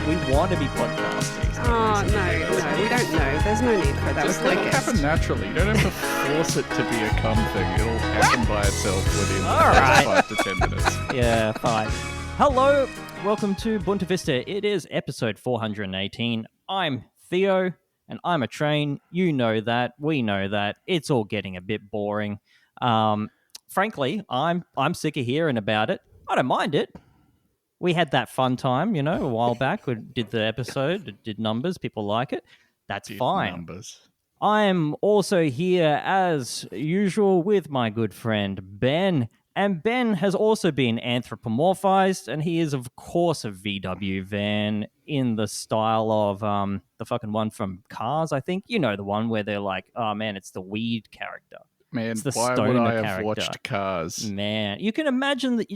we want to be podcasting. Oh, no, we don't know. There's no need for that. Just let it happen naturally. You don't have to force it to be a cum thing. It'll happen by itself within All right. 5 to 10 minutes. Yeah, fine. Hello, welcome to Bunta Vista. It is episode 418. I'm Theo, and I'm a train. You know that. We know that. It's all getting a bit boring. Frankly, I'm sick of hearing about it. I don't mind it. We had that fun time, a while back. We did the episode, did numbers. People like it. That's fine. Numbers. I'm also here, as usual, with my good friend Ben. And Ben has also been anthropomorphized, and he is, of course, a VW van in the style of the fucking one from Cars, I think. You know, the one where they're like, oh, man, it's the weed character. Man, It's the why would stoner I have character. watched Cars? Man, you can imagine that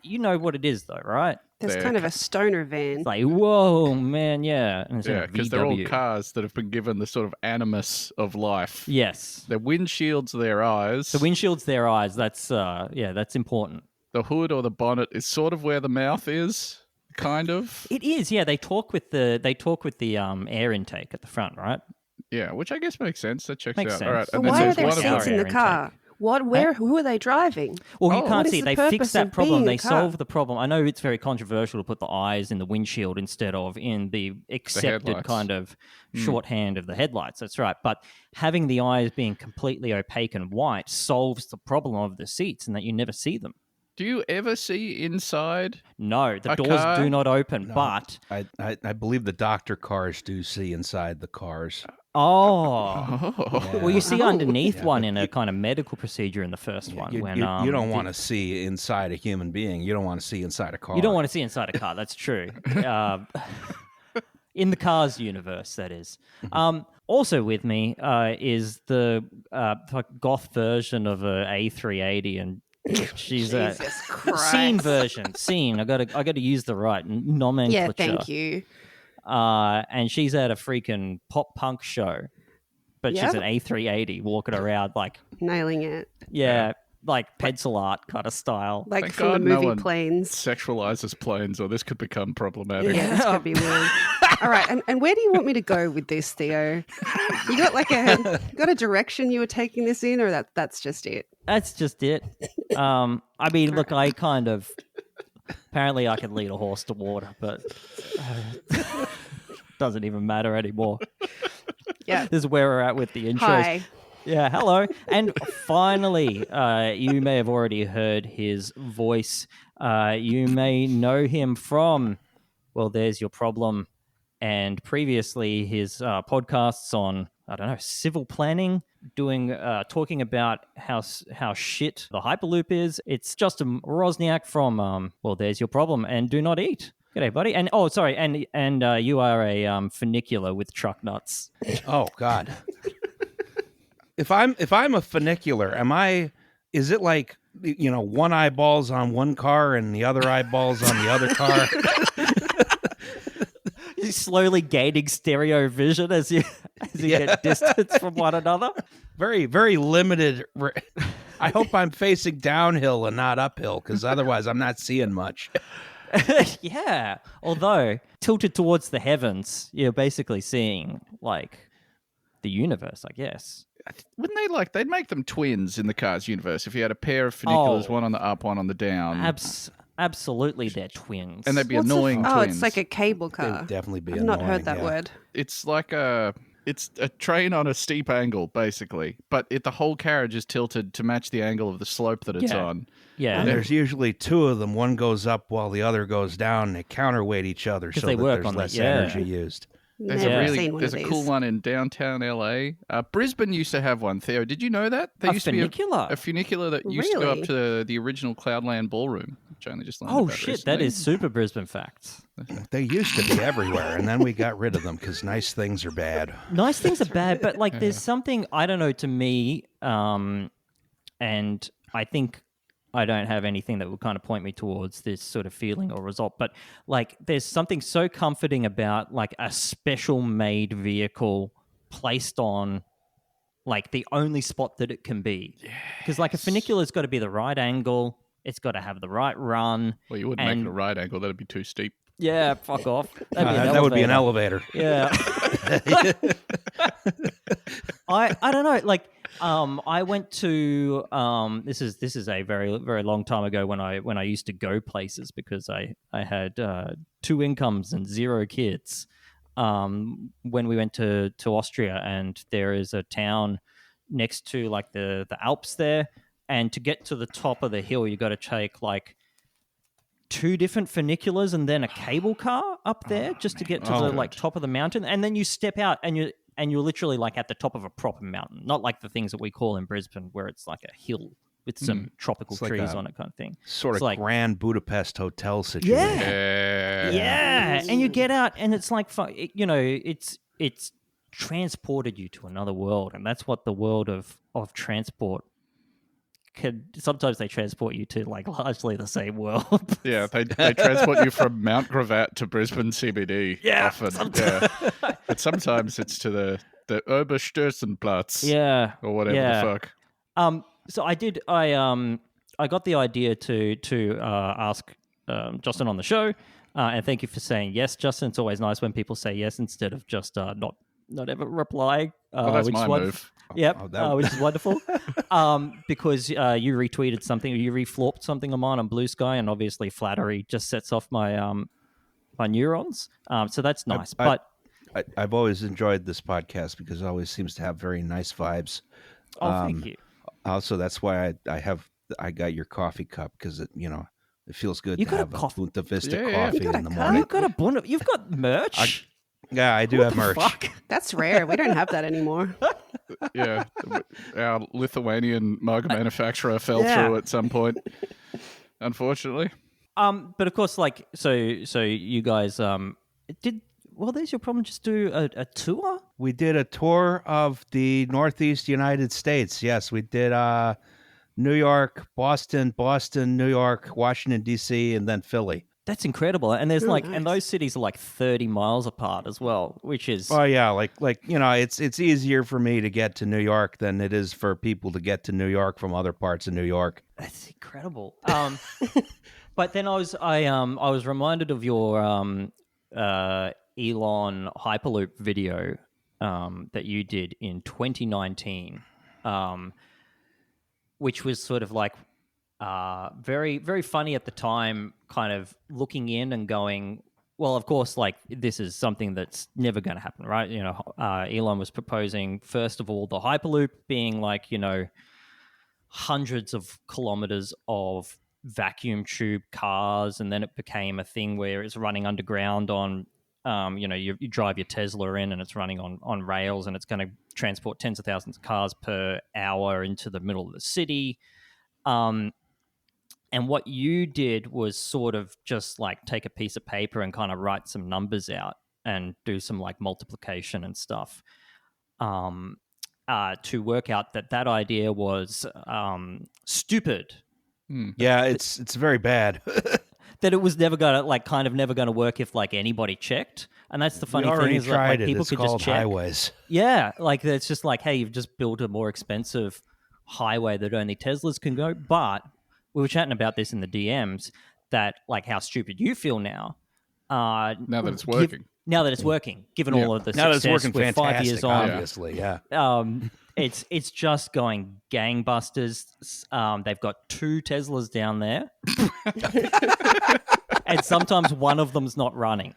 you know what it is, though, right? There's They're kind of a stoner van. It's like, whoa, man, yeah. And it's in Yeah, a because they're all VW. cars that have been given the sort of animus of life. Yes. Their windshields, their eyes. The windshield's their eyes. That's that's important. The hood or the bonnet is sort of where the mouth is, kind of. It is, yeah. They talk with the air intake at the front, right? Yeah, which I guess makes sense. That checks Makes out. sense. All right, But and then why are there's there one of seats them. in the Air car? intake. Who are they driving? Well, you Oh. can't What see. is the They fixed purpose that of problem. being They a car? solved the problem. I know it's very controversial to put the eyes in the windshield instead of in the accepted headlights. kind of shorthand of the headlights. That's right. But having the eyes being completely opaque and white solves the problem of the seats and that you never see them. Do you ever see inside? No, the A doors car? do not open, No. but... I believe the doctor cars do see inside the cars. Oh... Oh. Well, you see Oh. underneath Yeah, one but in a kind of medical procedure in the first one. You, when you don't the- want to see inside a human being. You don't want to see inside a car. You don't want to see inside a car. That's true. In the Cars universe, that is. Also with me is the goth version of a A380, and she's a Jesus Christ. scene version. Scene. I got to use the right nomenclature. Yeah, thank you. And she's at a freaking pop punk show, but she's Yeah. an A380 walking around like Nailing it. like pencil art kind of style. Like Thank from God the no movie one Planes. Sexualizes planes, or this could become problematic. Yeah, this could be weird. All right, and where do you want me to go with this, Theo? You got got a direction you were taking this in, or that's just it? That's just it. I mean, look, I kind of apparently I can lead a horse to water, but doesn't even matter anymore. Yeah. This is where we're at with the intros. Hi. Yeah, hello. And finally, you may have already heard his voice. You may know him from, well, There's Your Problem, and previously his podcasts on, I don't know, civil planning, talking about how shit the Hyperloop is. It's Justin Roczniak from, well, There's Your Problem, and Do Not Eat. G'day, buddy. And, oh, sorry, and you are a funicular with truck nuts. Oh God. If I'm a funicular, is it like, one eyeball's on one car and the other eyeball's on the other car? You're slowly gaining stereo vision as you get distance from one another. Very, very limited. I hope I'm facing downhill and not uphill, because otherwise I'm not seeing much. Yeah. Although tilted towards the heavens, you're basically seeing like the universe, I guess. Wouldn't they'd make them twins in the Cars universe if you had a pair of funiculars, Oh. one on the up, one on the down. Absolutely, they're twins. And they'd be What's annoying Oh, twins. it's like a cable They car. would definitely be I've not annoying, heard that yeah. word. It's like it's a train on a steep angle, basically. But the whole carriage is tilted to match the angle of the slope that it's Yeah. on. yeah, And there's usually two of them. One goes up while the other goes down, and they counterweight each other 'Cause so they that work there's on it, less yeah. energy used. There's Never Yeah. seen one there's of a these. cool one in downtown LA. Brisbane used to have one. Theo, did you know that? There A used funicular? to be a funicular that used to go up Really? to the original Cloudland Ballroom, which I only just learned Oh about shit, that recently. is super Brisbane facts. They used to be everywhere, and then we got rid of them because nice things are bad. Nice things are bad, but like there's something, I don't know, to me, and I think I don't have anything that would kind of point me towards this sort of feeling or result, but like there's something so comforting about like a special made vehicle placed on like the only spot that it can be. Because like a funicular's got to be the right angle, it's got to have the right run. Well, you wouldn't make and- it a right angle. That'd be too steep. Yeah, fuck off. That'd That would be an elevator. Yeah. I don't know. Like, I went to this is a very very long time ago when I used to go places because I had 2 incomes and 0 kids. When we went to Austria, and there is a town next to like the Alps there, and to get to the top of the hill, you got to take like 2 different funiculars and then a cable car up there just to get to the like top of the mountain, and then you step out and you're literally like at the top of a proper mountain, not like the things that we call in Brisbane where it's like a hill with some tropical like trees a on it kind of thing. Sort It's of like Grand Budapest hotel situation. yeah, and you get out and it's like it's transported you to another world, and that's what the world of transport sometimes they transport you to like largely the same world. Yeah, they transport you from Mount Gravatt to Brisbane CBD. Yeah, often. sometimes. Yeah, but sometimes it's to the Oberstürzenplatz. Yeah, or whatever yeah. the fuck. So I got the idea to ask Justin on the show, and thank you for saying yes, Justin. It's always nice when people say yes instead of just not ever replying. Well, that's which my is move. Yep, Oh, which is wonderful. Because you retweeted something, or you reflopped something of mine on Blue Sky, and obviously flattery just sets off my my neurons. So that's nice. I've always enjoyed this podcast because it always seems to have very nice vibes. Thank you. Also, that's why I got your coffee cup because it feels good to have a Punta Vista coffee in the morning. You've got merch. Yeah, I do have merch. Fuck? That's rare. We don't have that anymore. Yeah, our Lithuanian mug manufacturer fell through at some point, unfortunately. But of course, like so you guys did. Well, there's your problem. Just do a tour. We did a tour of the Northeast United States. Yes, we did New York, Boston, New York, Washington, D.C., and then Philly. That's incredible. And there's nice. and those cities are like 30 miles apart as well, which is Oh yeah, like it's easier for me to get to New York than it is for people to get to New York from other parts of New York. that's incredible. But then I was reminded of your Elon Hyperloop video that you did in 2019, which was sort of like very, very funny at the time, kind of looking in and going, well, of course, like this is something that's never going to happen, right? Elon was proposing, first of all, the Hyperloop being like, hundreds of kilometers of vacuum tube cars, and then it became a thing where it's running underground on, you drive your Tesla in and it's running on rails, and it's going to transport tens of thousands of cars per hour into the middle of the city. And what you did was sort of just like take a piece of paper and kind of write some numbers out and do some like multiplication and stuff to work out that idea was stupid. Yeah, it's very bad. That it was never gonna never gonna work if like anybody checked. And that's the funny thing is that like people it's could called just check. highways. Yeah, like it's just like, hey, you've just built a more expensive highway that only Teslas can go. But we were chatting about this in the DMs, that like how stupid you feel now. Now that it's working. Now that it's working, given all of the Now success, that it's working we're 5 years fantastic, on. obviously, yeah. It's just going gangbusters. They've got 2 Teslas down there, and sometimes one of them's not running.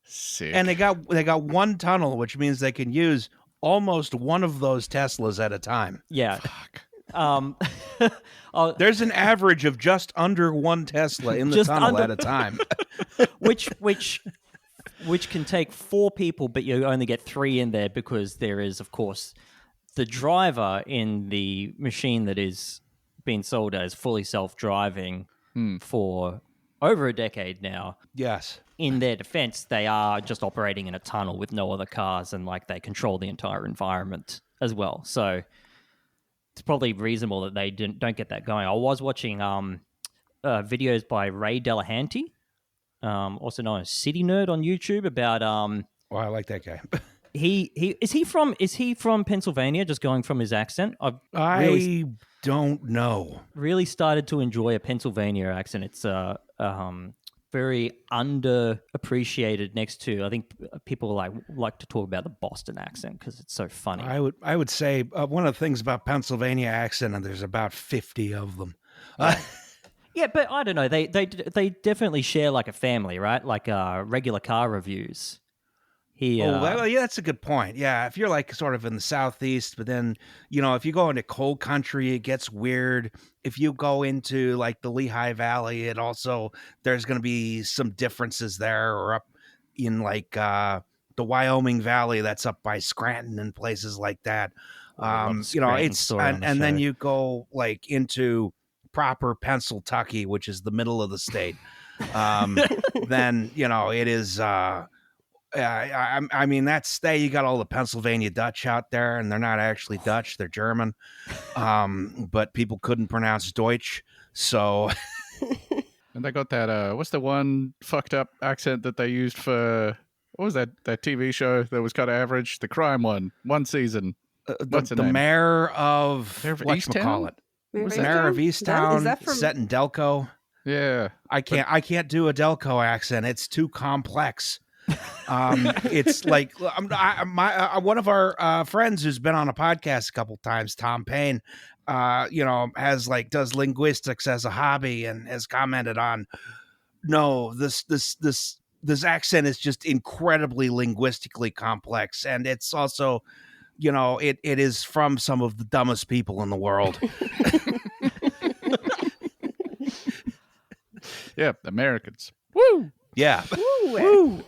Sick. And they got one tunnel, which means they can use almost one of those Teslas at a time. Yeah. There's an average of just under one Tesla in the Just tunnel under. at a time. which can take 4 people, but you only get 3 in there because there is, of course, the driver in the machine that is being sold as fully self-driving for over a decade now. Yes. In their defense, they are just operating in a tunnel with no other cars, and like they control the entire environment as well. So it's probably reasonable that they don't get that going. I was watching videos by Ray Delahanty, also known as City Nerd on YouTube, about Well, I like that guy. Is he from Pennsylvania? Just going from his accent, I don't know. really started to enjoy a Pennsylvania accent. It's very underappreciated next to, I think people like to talk about the Boston accent because it's so funny. I would say one of the things about Pennsylvania accent, and there's about 50 of them. Yeah, but I don't know. They definitely share like a family, right? Like regular car reviews. Yeah, that's a good point. Yeah, if you're like sort of in the southeast, but then if you go into cold country, it gets weird. If you go into like the Lehigh Valley, there's going to be some differences there, or up in like the Wyoming Valley, that's up by Scranton and places like that. It's and then you go like into proper Pennsylvania, which is the middle of the state. Then it is. I mean, that's you got all the Pennsylvania Dutch out there, and they're not actually Dutch; they're German. But people couldn't pronounce Deutsch, so. And they got that. What's the one fucked up accent that they used for? What was that TV show that was kind of average? The crime one season. What's the name? Mayor of Easttown? Mayor of Easttown. Is that from... set in Delco? Yeah, I can't do a Delco accent. It's too complex. It's like one of our friends who's been on a podcast a couple times, Tom Payne, does linguistics as a hobby and has commented on, no, this accent is just incredibly linguistically complex, and it's also, it is from some of the dumbest people in the world. Yeah, Americans. Woo! Yeah. Woo!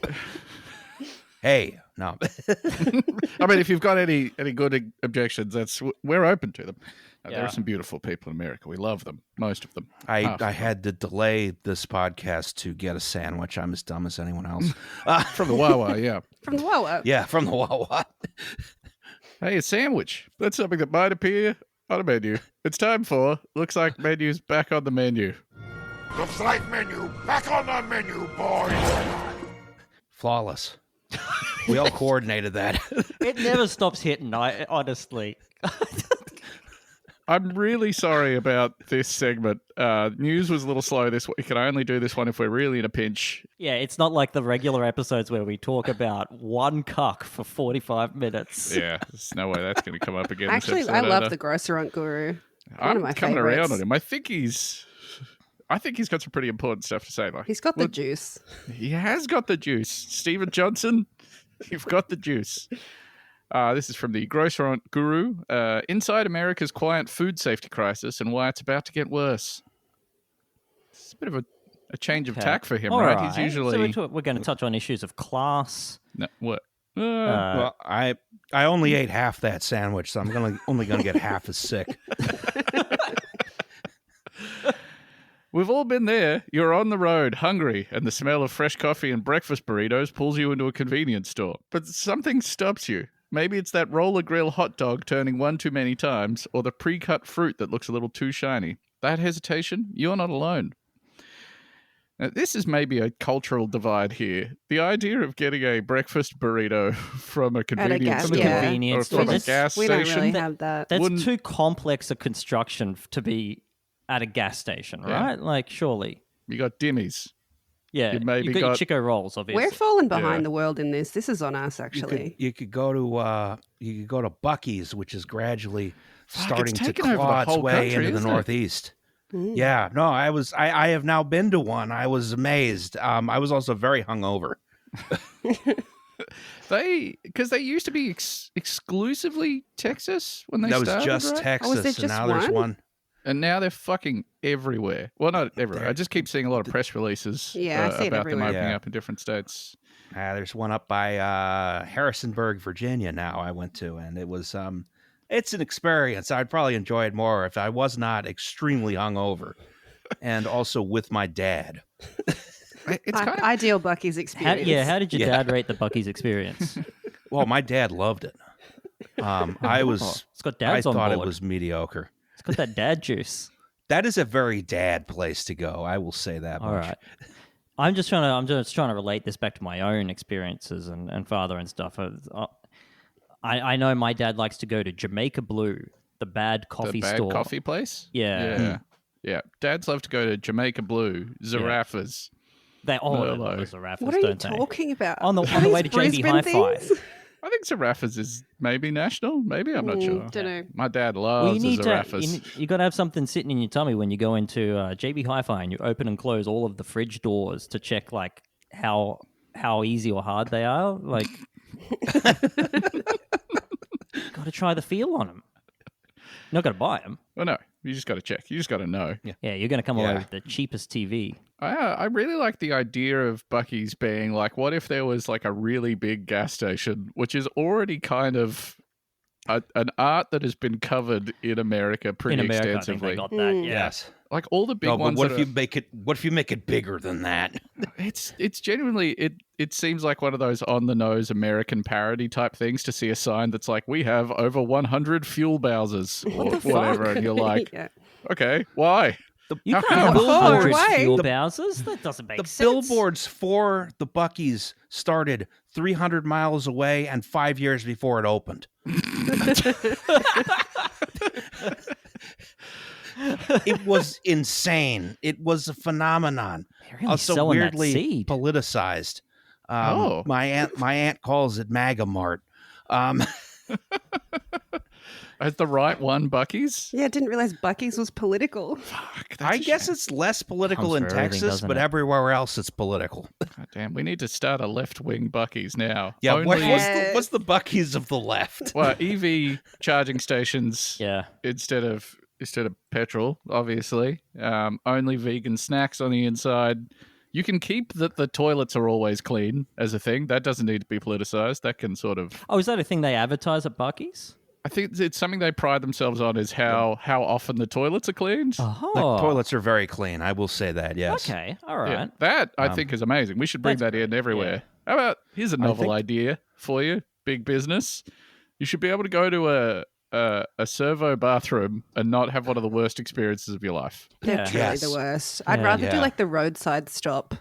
Hey, no. I mean, if you've got any good objections, we're open to them. There Yeah. are some beautiful people in America. We love them, most of them. I had to delay this podcast to get a sandwich. I'm as dumb as anyone else. From the Wawa, yeah. From the Wawa. Yeah, from the Wawa. Hey, a sandwich. That's something that might appear on a menu. It's time for Looks Like Menu's back on the menu. Looks like menu back on the menu, boys. Flawless. We all coordinated that. It never stops hitting, honestly. I'm really sorry about this segment. News was a little slow this week, and I only do this one if we're really in a pinch. Yeah, it's not like the regular episodes where we talk about one cuck for 45 minutes. Yeah, there's no way that's going to come up again. Actually, this I episode, love the grocerant guru. One of my coming favorites. around on him. I think he's got some pretty important stuff to say. Like, He's got the juice. He has got the juice. Stephen Johnson, you've got the juice. This is from the Grocerant Guru. Inside America's quiet food safety crisis and why it's about to get worse. It's a bit of a change of tack for him, All right? He's usually... So we're going to touch on issues of class. No, what? Well, I only ate half that sandwich, so I'm only gonna get half as sick. We've all been there. You're on the road, hungry, and the smell of fresh coffee and breakfast burritos pulls you into a convenience store. But something stops you. Maybe it's that roller grill hot dog turning one too many times, or the pre-cut fruit that looks a little too shiny. That hesitation? You're not alone. Now, this is maybe a cultural divide here. The idea of getting a breakfast burrito from a convenience store convenience or from store. a gas We don't station. really have that. That's too complex a construction to be at a gas station, right? Like, surely. You got dimmies. Yeah, You maybe got your got- Chico rolls, obviously. We're falling behind Yeah. the world in this. This is on us, actually. You could go to Buc-ee's, which is gradually starting to taken over the claw its whole way country, into the isn't it? Northeast. Mm. Yeah, no, I have now been to one. I was amazed. I was also very hungover. Because they used to be exclusively Texas when they That was started, just right? Texas, Oh, was there and just now there's one? one. And now they're fucking everywhere. Well, not everywhere. I just keep seeing a lot of press releases Yeah, I see it about them everywhere. opening Yeah. up in different states. There's one up by Harrisonburg, Virginia. Now I went to, and it was it's an experience. I'd probably enjoy it more if I was not extremely hungover, and also with my dad. It's kind of Ideal Bucky's experience. How did your dad rate the Buc-ee's experience? Well, my dad loved it. It's got I dads on thought board. it was mediocre. It's got that dad juice. That is a very dad place to go. I will say that much. All right. I'm just trying to relate this back to my own experiences and father and stuff. I know my dad likes to go to Jamaica Blue, the bad coffee the bad store. coffee place. Yeah. Yeah. Dads love to go to Jamaica Blue, Zarafas. They Merlot. know the Zaraffas, What are you don't they? talking about? On the Are way to these JB Brisbane Hi-Fi. things? I think Zaraffas is maybe national. Maybe I'm not sure. Don't know. My dad Well, loves you need the to. Zaraffas. You got to have something sitting in your tummy when you go into JB Hi-Fi and you open and close all of the fridge doors to check like how easy or hard they are. Like, got to try the feel on them. Not got to buy them. Well, no, you just got to check. You just got to know. Yeah, you're going to come away Yeah. with the cheapest TV. I really like the idea of Buc-ee's being like, what if there was like a really big gas station, which is already kind of an art that has been covered in America pretty In America, I think extensively. they got that. Yeah. Yes. Like all the big No, but ones. what that if you make it? What if you make it bigger than that? It's genuinely it seems like one of those on the nose American parody type things to see a sign that's like, we have over 100 fuel bowsers or whatever, and you're like, Yeah. okay, why? You How can't have come? 100 Why? fuel bowsers. That doesn't make The sense. billboards for the Buc-ee's started 300 miles away and 5 years before it opened. It was insane. It was a phenomenon. They're really Also selling that weirdly seed. politicized. Oh. My aunt calls it MAGA Mart. Has the right one Buc-ee's? Yeah, I didn't realize Buc-ee's was political. Fuck, I that's a guess shame. it's less political Comes in for everything, Texas, doesn't but it? everywhere else it's political. God damn, we need to start a left-wing Buc-ee's now. Yeah, Only, what's the Buc-ee's of the left? well, EV charging stations Yeah. instead of petrol, obviously. Only vegan snacks on the inside. You can keep that the toilets are always clean as a thing. That doesn't need to be politicized. That can sort of. Oh, is that a thing they advertise at Buc-ee's? I think it's something they pride themselves on is how often the toilets are cleaned. Oh. The toilets are very clean. I will say that. Yes. Okay. All right. Yeah, that I think is amazing. We should bring That's that in great, everywhere. How about here's a novel think- idea for you, big business. You should be able to go to a servo bathroom and not have one of the worst experiences of your life. They're Yeah. truly Yes. the worst. I'd Yeah. rather do Yeah. like the roadside stop,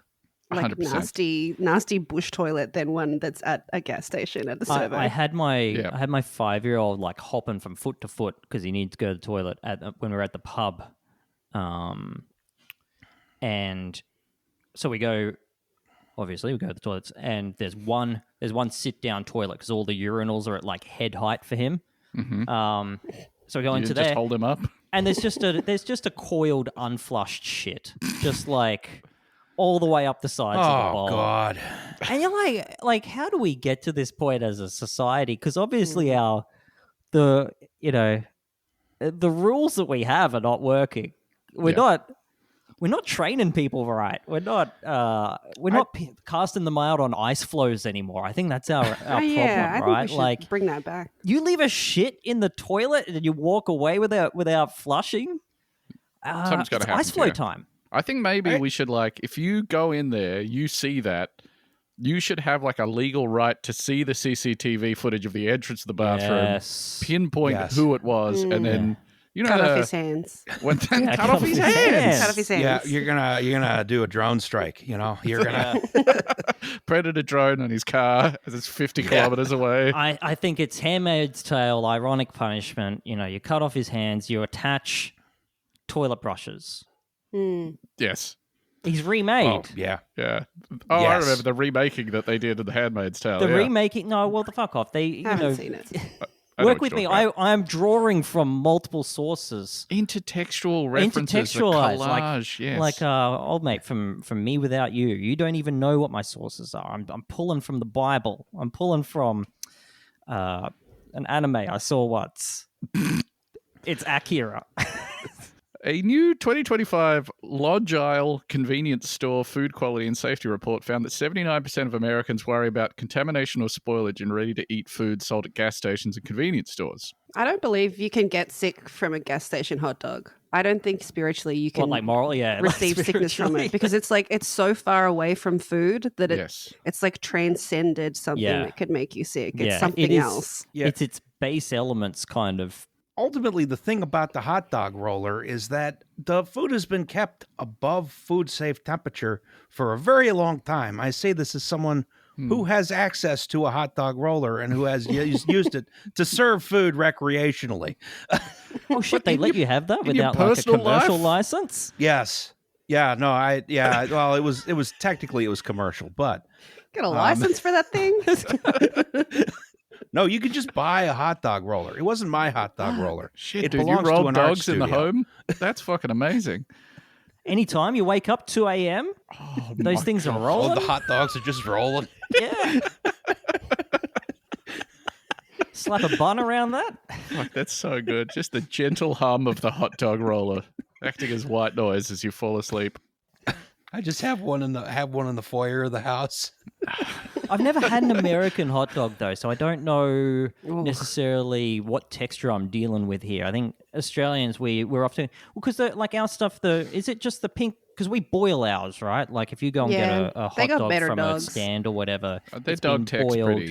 like 100%. nasty bush toilet than one that's at a gas station at the servo. I had my Yeah. I had my 5-year-old like hopping from foot to foot because he needed to go to the toilet when we were at the pub, and so we go. Obviously, we go to the toilets, and there's one sit down toilet because all the urinals are at like head height for him. So we go You into just there, hold him up. and there's just a coiled unflushed shit, just like all the way up the sides of the Oh bowl. God. And you're like, how do we get to this point as a society? Because obviously the rules that we have are not working. We're not training people right. We're not casting them out on ice flows anymore. I think that's our problem, I think right? we should Like bring that back. you leave a shit in the toilet and you walk away without flushing. Something's gotta it's happen ice flow to you. time. I think maybe we should if you go in there, you see that, you should have like a legal right to see the CCTV footage of the entrance of the bathroom, Yes. pinpoint Yes. who it was, and then Cut off his hands. when Yeah, cut off his hands. Cut off his hands. Yeah, you're gonna do a drone strike. You know, you're gonna. Predator drone on his car as it's 50 kilometers away. I think it's Handmaid's Tale, ironic punishment. You know, you cut off his hands, you attach toilet brushes. Yes. He's remade. Oh, yeah. Yeah. Oh, I Yes. remember the remaking that they did of The Handmaid's Tale. The yeah. remaking, no, well, the fuck off. They, Haven't seen it. I know work what with you're me. talking about. I'm drawing from multiple sources. Intertextual references, the Intertextualized, collage, yes. Like old mate from Me Without You. You don't even know what my sources are. I'm pulling from the Bible. I'm pulling from an anime I saw once. It's Akira. A new 2025 Lodgile convenience store food quality and safety report found that 79% of Americans worry about contamination or spoilage in ready-to-eat food sold at gas stations and convenience stores. I don't believe you can get sick from a gas station hot dog. I don't think spiritually you can What, like moral? Yeah. like receive sickness from spiritually. it because it's like it's so far away from food that Yes. it's like transcended something Yeah. that could make you sick. Yeah, It's it something is- else. Yeah. It's its base elements kind of. Ultimately, the thing about the hot dog roller is that the food has been kept above food safe temperature for a very long time. I say this as someone who has access to a hot dog roller and who has used it to serve food recreationally. Oh shit! They let you have that in your without like a personal commercial life? license. Yes. Yeah, no, well, it was technically it was commercial, but Get a license for that thing? no, you could just buy a hot dog roller. It wasn't my hot dog roller. Shit, It dude, you belongs to roll an art dogs in the studio. home? That's fucking amazing. Anytime you wake up 2 a.m., Oh, those my things are God. rolling. Oh, the hot dogs are just rolling. Yeah. Slap a bun around that. Fuck, that's so good. Just the gentle hum of the hot dog roller acting as white noise as you fall asleep. I just have one in the foyer of the house. I've never had an American hot dog though, so I don't know Ooh. necessarily what texture I'm dealing with here. I think Australians we're often because like our stuff. Is it just the pink? Because we boil ours, right? Like if you go and Yeah, get a they hot got dog better from dogs. a stand or whatever, Their it's been dog tech's boiled.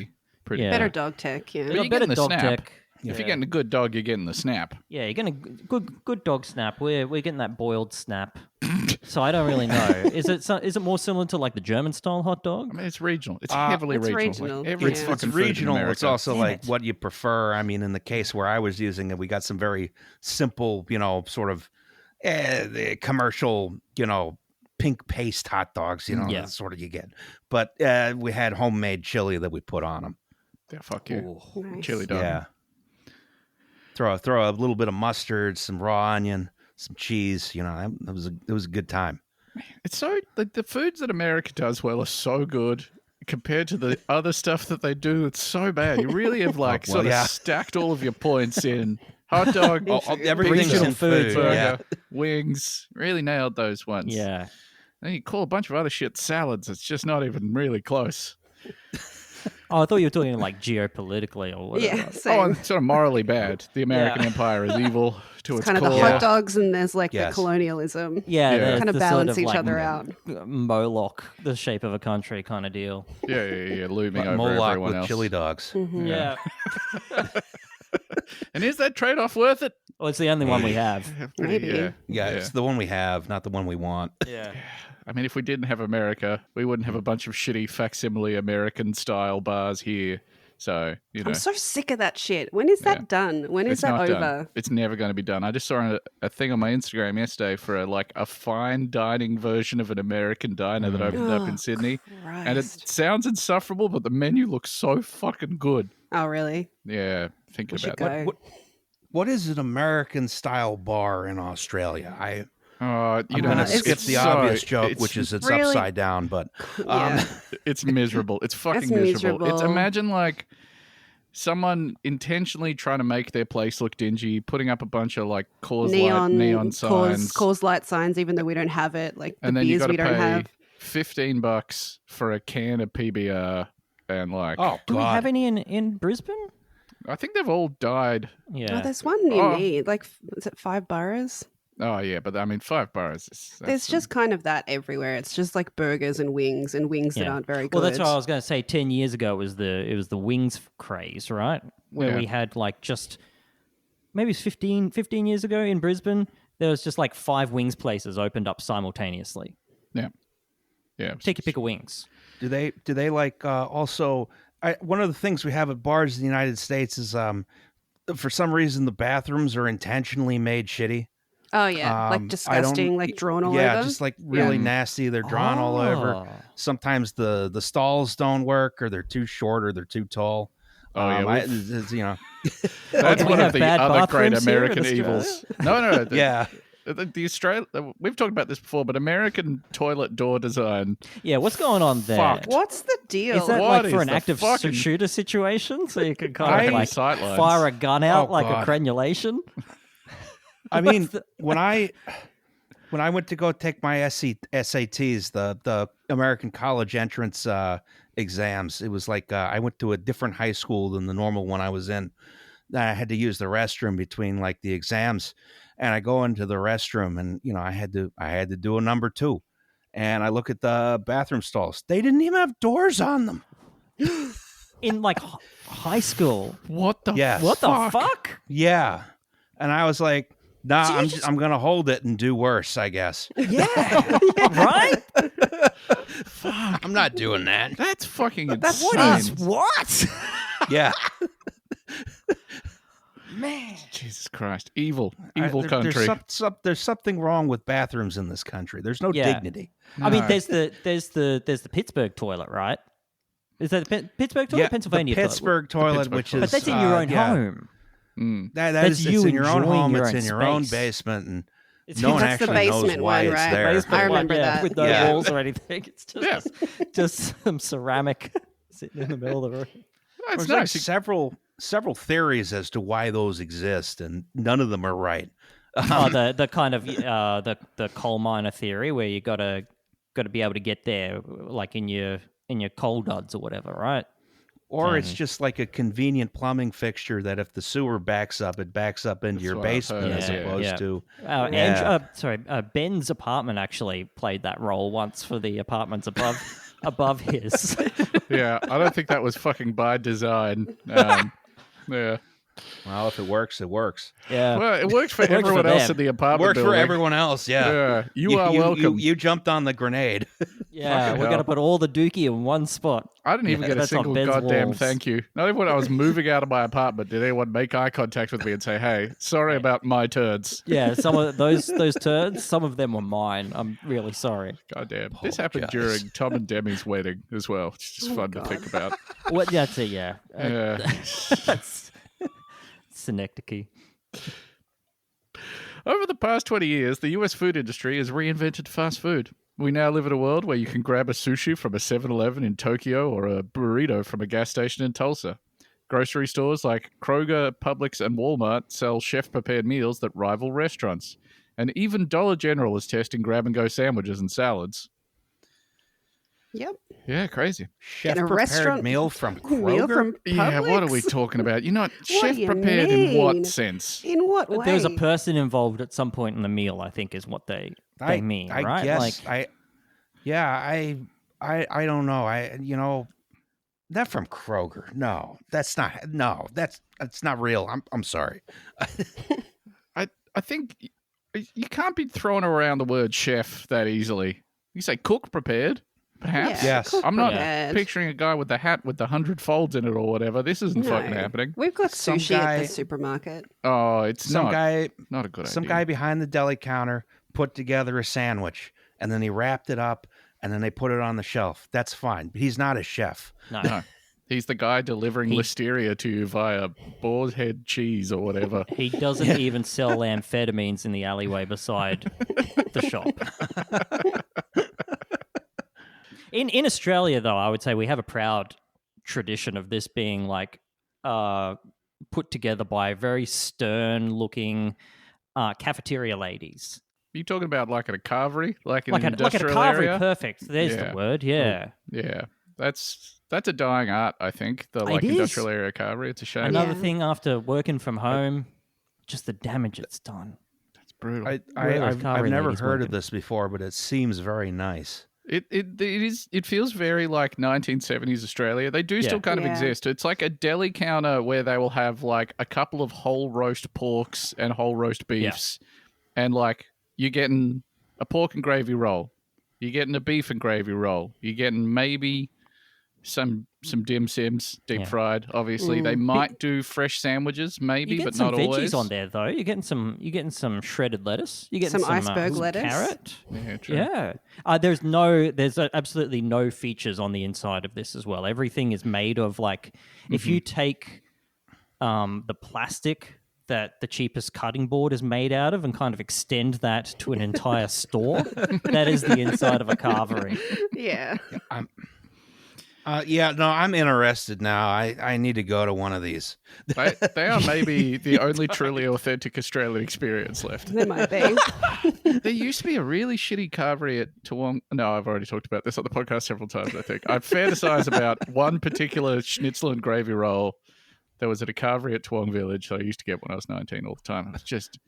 pretty Yeah. Better dog tech, yeah. But Got you're getting better the dog snap. tech. If you're getting a good dog, you're getting the snap. Yeah, you're getting a good dog snap. We're getting that boiled snap. So I don't really know. Is it more similar to like the German style hot dog? I mean, it's regional. It's heavily It's regional. regional, Like every yeah. fucking It's food in regional. America. It's also Damn like it. what you prefer. I mean, in the case where I was using it, we got some very simple, sort of the commercial, pink paste hot dogs. Yeah. That's sort of you get. But we had homemade chili that we put on them. Yeah, fuck you. Nice. Chili dog. Yeah. Throw a little bit of mustard, some raw onion, some cheese. It was a good time. It's so the foods that America does well are so good compared to the other stuff that they do. It's so bad. You really have like Well, sort yeah. of stacked all of your points in hot dog, Everything's Regional in food, food. burger, Yeah. wings. Really nailed those ones. Yeah. Then you call a bunch of other shit salads. It's just not even really close. Oh, I thought you were talking like geopolitically or whatever. Yeah, Oh, same. and it's sort of morally bad. The American Yeah. empire is evil to its Kind of core. the hot dogs and there's like Yes. the colonialism. Yeah, Yeah. there's Kind of the balance sort of, each like, other out. Moloch, the shape of a country kind of deal. Yeah, looming over Moloch everyone with else. chili dogs. Mhm. Yeah. And is that trade-off worth it? Well, it's the only one we have. Maybe. Yeah, it's the one we have, not the one we want. Yeah. I mean, if we didn't have America, we wouldn't have a bunch of shitty facsimile American-style bars here. So, I'm so sick of that shit. When is that done? When is it's that not over? done. It's never going to be done. I just saw a thing on my Instagram yesterday for a fine dining version of an American diner that opened up in Oh, Sydney. And it Christ. sounds insufferable, but the menu looks so fucking good. Oh, really? Yeah, thinking We should about that. go. What is an American style bar in Australia? I'm I'm going to it's skip the so- obvious joke, it's- which is it's really- upside down, but Yeah. It's miserable. It's fucking It's miserable. It's miserable. imagine like someone intentionally trying to make their place look dingy, putting up a bunch of like neon signs, cause light signs, even though we don't have it. Like the and then you beers got to we don't pay have. $15 for a can of PBR, and like, oh Do we god, have any in Brisbane? I think they've all died. Yeah. Oh, there's one near Oh. me. Like, is it 5 boroughs? Oh yeah, but I mean, $5. There's just kind of that everywhere. It's just like burgers and wings that Yeah. aren't very good. Well, that's what I was going to say. 10 years ago it was the wings craze, right? Where Yeah. we had like just maybe it's 15 years ago in Brisbane. There was just like 5 wings places opened up simultaneously. yeah. Take your pick of wings. do they like also? One of the things we have at bars in the United States is for some reason the bathrooms are intentionally made shitty. Oh yeah, I like don't- disgusting, like drawn all yeah, over. just like really Yeah. nasty. They're drawn all over. Oh. Sometimes the stalls don't work, or they're too short, or they're too tall. Oh, yeah, it's, That's do we one have of the bad other great bathrooms here in American Australia? evils. No. yeah. The Australia. We've talked about this before, but American toilet door design. Yeah, what's going on there? Fuck. What's the deal? Is that What like for is an the active fucking- shooter situation? So you can kind Fucking of like sightlines. fire a gun out Oh, like God. a crenulation? I mean, when I went to go take my SATs, the American college entrance exams, it was like I went to a different high school than the normal one I was in. I had to use the restroom between like the exams, and I go into the restroom, and I had to do a number 2, and I look at the bathroom stalls. They didn't even have doors on them. In like high school. What the? Yes. What the fuck? Yeah, and I was like, nah, So you I'm just- I'm gonna hold it and do worse, I guess. Yeah. Right? I'm not doing that. That's fucking insane. That's What is what? Yeah. Man. Jesus Christ. Evil There- country. There's something wrong with bathrooms in this country. There's no Yeah. dignity. I mean, No. there's the Pittsburgh toilet, right? Is that the Pittsburgh toilet? Yeah, Pennsylvania the Pittsburgh toilet, Pittsburgh which toilet. is But that's in your own yeah. home. Mm. That's It's you in your own enjoying home. your It's own in your own space. basement, and It's no one That's the actually knows basement why one, it's right? there. Basement I one, remember yeah, that. with no Yeah. walls or anything. It's just some ceramic sitting in the middle of the room. That's There's like nice. several theories as to why those exist, and none of them are right. Oh, the kind of the coal miner theory where you gotta be able to get there, like in your coal duds or whatever, right? Or it's just like a convenient plumbing fixture that if the sewer backs up, it backs up into That's your what I've basement heard, as yeah. opposed Yeah. to. Ben's apartment actually played that role once for the apartments above his. Yeah, I don't think that was fucking by design. Yeah. Well, if it works, it works. Yeah. Well, it worked for Worked for everyone else them. in the apartment Worked for building. everyone else. Yeah. Yeah. You are welcome. You jumped on the grenade. Yeah, Fucking we're gonna hell. put all the dookie in one spot. I didn't even get a That's on single Ben's goddamn walls. thank you. Not even when I was moving out of my apartment did anyone make eye contact with me and say, "Hey, sorry about my turds." Yeah, some of those turds, some of them were mine. I'm really sorry. Goddamn. This happened Apologize. during Tom and Demi's wedding as well. It's just Oh, fun God. to think about. What? That's it. Yeah. Yeah. That's synecdoche. Over the past 20 years, the US food industry has reinvented fast food. We now live in a world where you can grab a sushi from a 7-Eleven in Tokyo or a burrito from a gas station in Tulsa. Grocery stores like Kroger, Publix, and Walmart sell chef-prepared meals that rival restaurants. And even Dollar General is testing grab-and-go sandwiches and salads. Yep. Yeah, crazy. Chef Get a prepared restaurant meal from Kroger. meal from Yeah, what are we Publix? talking about? You're not What do you chef-prepared in what mean? sense? In what way? There was a person involved at some point in the meal, I think, is what they mean, I right? guess Like, I don't know. That from Kroger. No, that's not real. I'm sorry. I think you can't be throwing around the word chef that easily. You say cook prepared, perhaps. Yeah, Yes. cook I'm not prepared. picturing a guy with the hat with the 100 folds in it or whatever. This isn't fucking No. happening. We've got Some sushi at guy- the supermarket. Oh, it's Some not guy a good Some idea. guy behind the deli counter put together a sandwich, and then he wrapped it up, and then they put it on the shelf. That's fine. But he's not a chef. No. He's the guy delivering He- listeria to you via boar's head cheese or whatever. he doesn't even sell amphetamines in the alleyway beside the shop. In Australia, though, I would say we have a proud tradition of this being like put together by very stern-looking cafeteria ladies. Are you talking about like at a carvery? Like in Like an at a industrial carvery, area? perfect. There's Yeah. the word, yeah. Yeah. That's a dying art, I think. The like It is. industrial area carvery. It's a shame. Another Yeah. thing after working from home, just the damage it's done. It's brutal. I've I've never ladies heard of working. this before, but it seems very nice. It feels very like 1970s Australia. They do still Yeah. kind of Yeah. exist. It's like a deli counter where they will have like a couple of whole roast porks and whole roast beefs, and like you're getting a pork and gravy roll, you're getting a beef and gravy roll, you're getting maybe some dim sims deep Yeah. fried. Obviously, they might do fresh sandwiches, maybe, You but get some not veggies always. on there though. You're getting some shredded lettuce. You're getting Some iceberg lettuce. carrot. Yeah, true. Yeah. There's absolutely no features on the inside of this as well. Everything is made of like, if you take the plastic that the cheapest cutting board is made out of and kind of extend that to an entire store, that is the inside of a carvery. Yeah. I'm interested now. I need to go to one of these. They are maybe the only truly authentic Australian experience left. There might be. There used to be a really shitty carvery at Toowong. No, I've already talked about this on the podcast several times, I think. I've fantasized about one particular schnitzel and gravy roll that was at a carvery at Toowong Village that I used to get when I was 19 all the time. It was just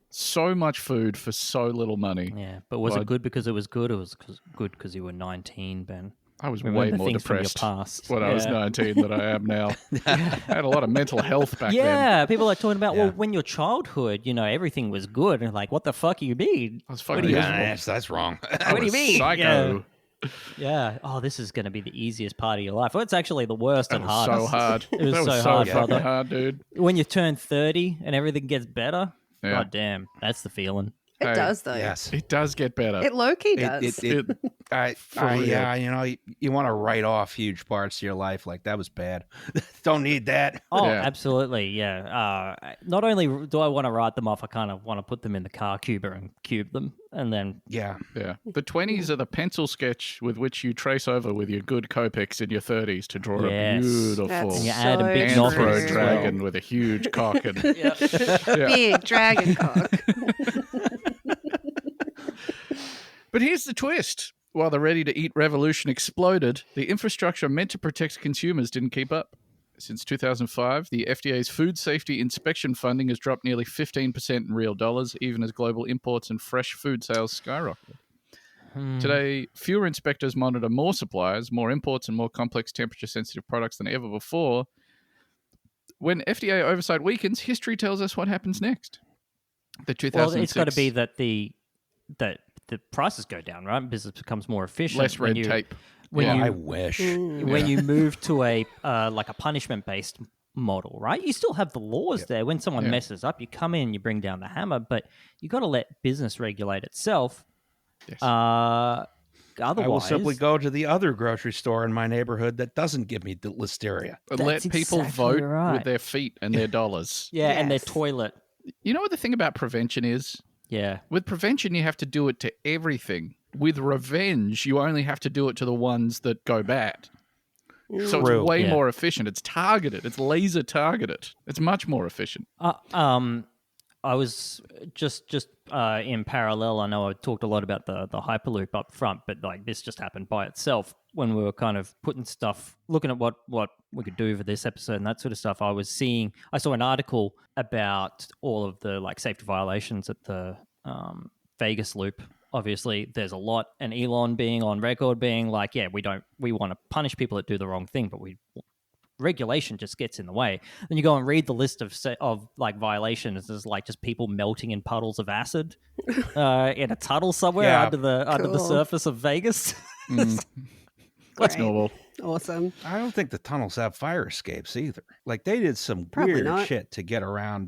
so much food for so little money. Yeah. But was Well, it good because it was good, or was it good because you were 19, Ben? I was Remember way the more things from your depressed past. when I was Yeah. 19 than I am now. I had a lot of mental health back then. Yeah, people are talking about, Yeah. well, when your childhood, everything was good. And like, what the fuck you mean? I was fucking Yeah, miserable. that's wrong. I What do you was mean? Psycho. Yeah. Yeah. Oh, this is going to be the easiest part of your life. Well, it's actually the worst and That was so hardest. hard. It was That was so so hard, fucking brother. hard, dude. When you turn 30 and everything gets better, Yeah. god damn, that's the feeling. It Hey, does though. Yes. It does get better. It low key does. For real. Yeah, you want to write off huge parts of your life. Like, that was bad. Don't need that. Oh, Yeah. absolutely, yeah. Not only do I want to write them off, I kind of want to put them in the car cuber and cube them, and then Yeah. Yeah. The 20s are the pencil sketch with which you trace over with your good Copics in your 30s to draw Yes. a beautiful That's And you add a big so knocker Anthro as true. dragon with a huge cock. And Big dragon cock. But here's the twist. While the ready-to-eat revolution exploded, the infrastructure meant to protect consumers didn't keep up. Since 2005, the FDA's food safety inspection funding has dropped nearly 15% in real dollars, even as global imports and fresh food sales skyrocketed. Today, fewer inspectors monitor more suppliers, more imports, and more complex temperature-sensitive products than ever before. When FDA oversight weakens, history tells us what happens next. The 2006... well, it's got to be that the prices go down, right? Business becomes more efficient. less red tape. When Yeah. you I wish. when you move to a like a punishment based model, right? You still have the laws there. When someone Yeah. messes up, you come in, you bring down the hammer, but you got to let business regulate itself. Yes. Otherwise, I will simply go to the other grocery store in my neighborhood that doesn't give me listeria. But let That's people exactly vote right. with their feet and their dollars. Yeah, and their Yes. toilet. You know what the thing about prevention is? Yeah, With prevention, you have to do it to everything. With revenge, you only have to do it to the ones that go bad. So True. it's way Yeah. more efficient. It's targeted. It's laser targeted. It's much more efficient. I was just in parallel. I know I talked a lot about the Hyperloop up front, but like this just happened by itself when we were kind of putting stuff, looking at what we could do for this episode and that sort of stuff. I saw an article about all of the like safety violations at the Vegas Loop. Obviously, there's a lot, and Elon being on record being like, yeah, we want to punish people that do the wrong thing, but regulation just gets in the way. Then you go and read the list of like violations. There's like just people melting in puddles of acid in a tunnel somewhere Yeah. under the Cool. surface of Vegas. That's Great. normal. Awesome. I don't think the tunnels have fire escapes either. Like, they did some Probably weird not. shit to get around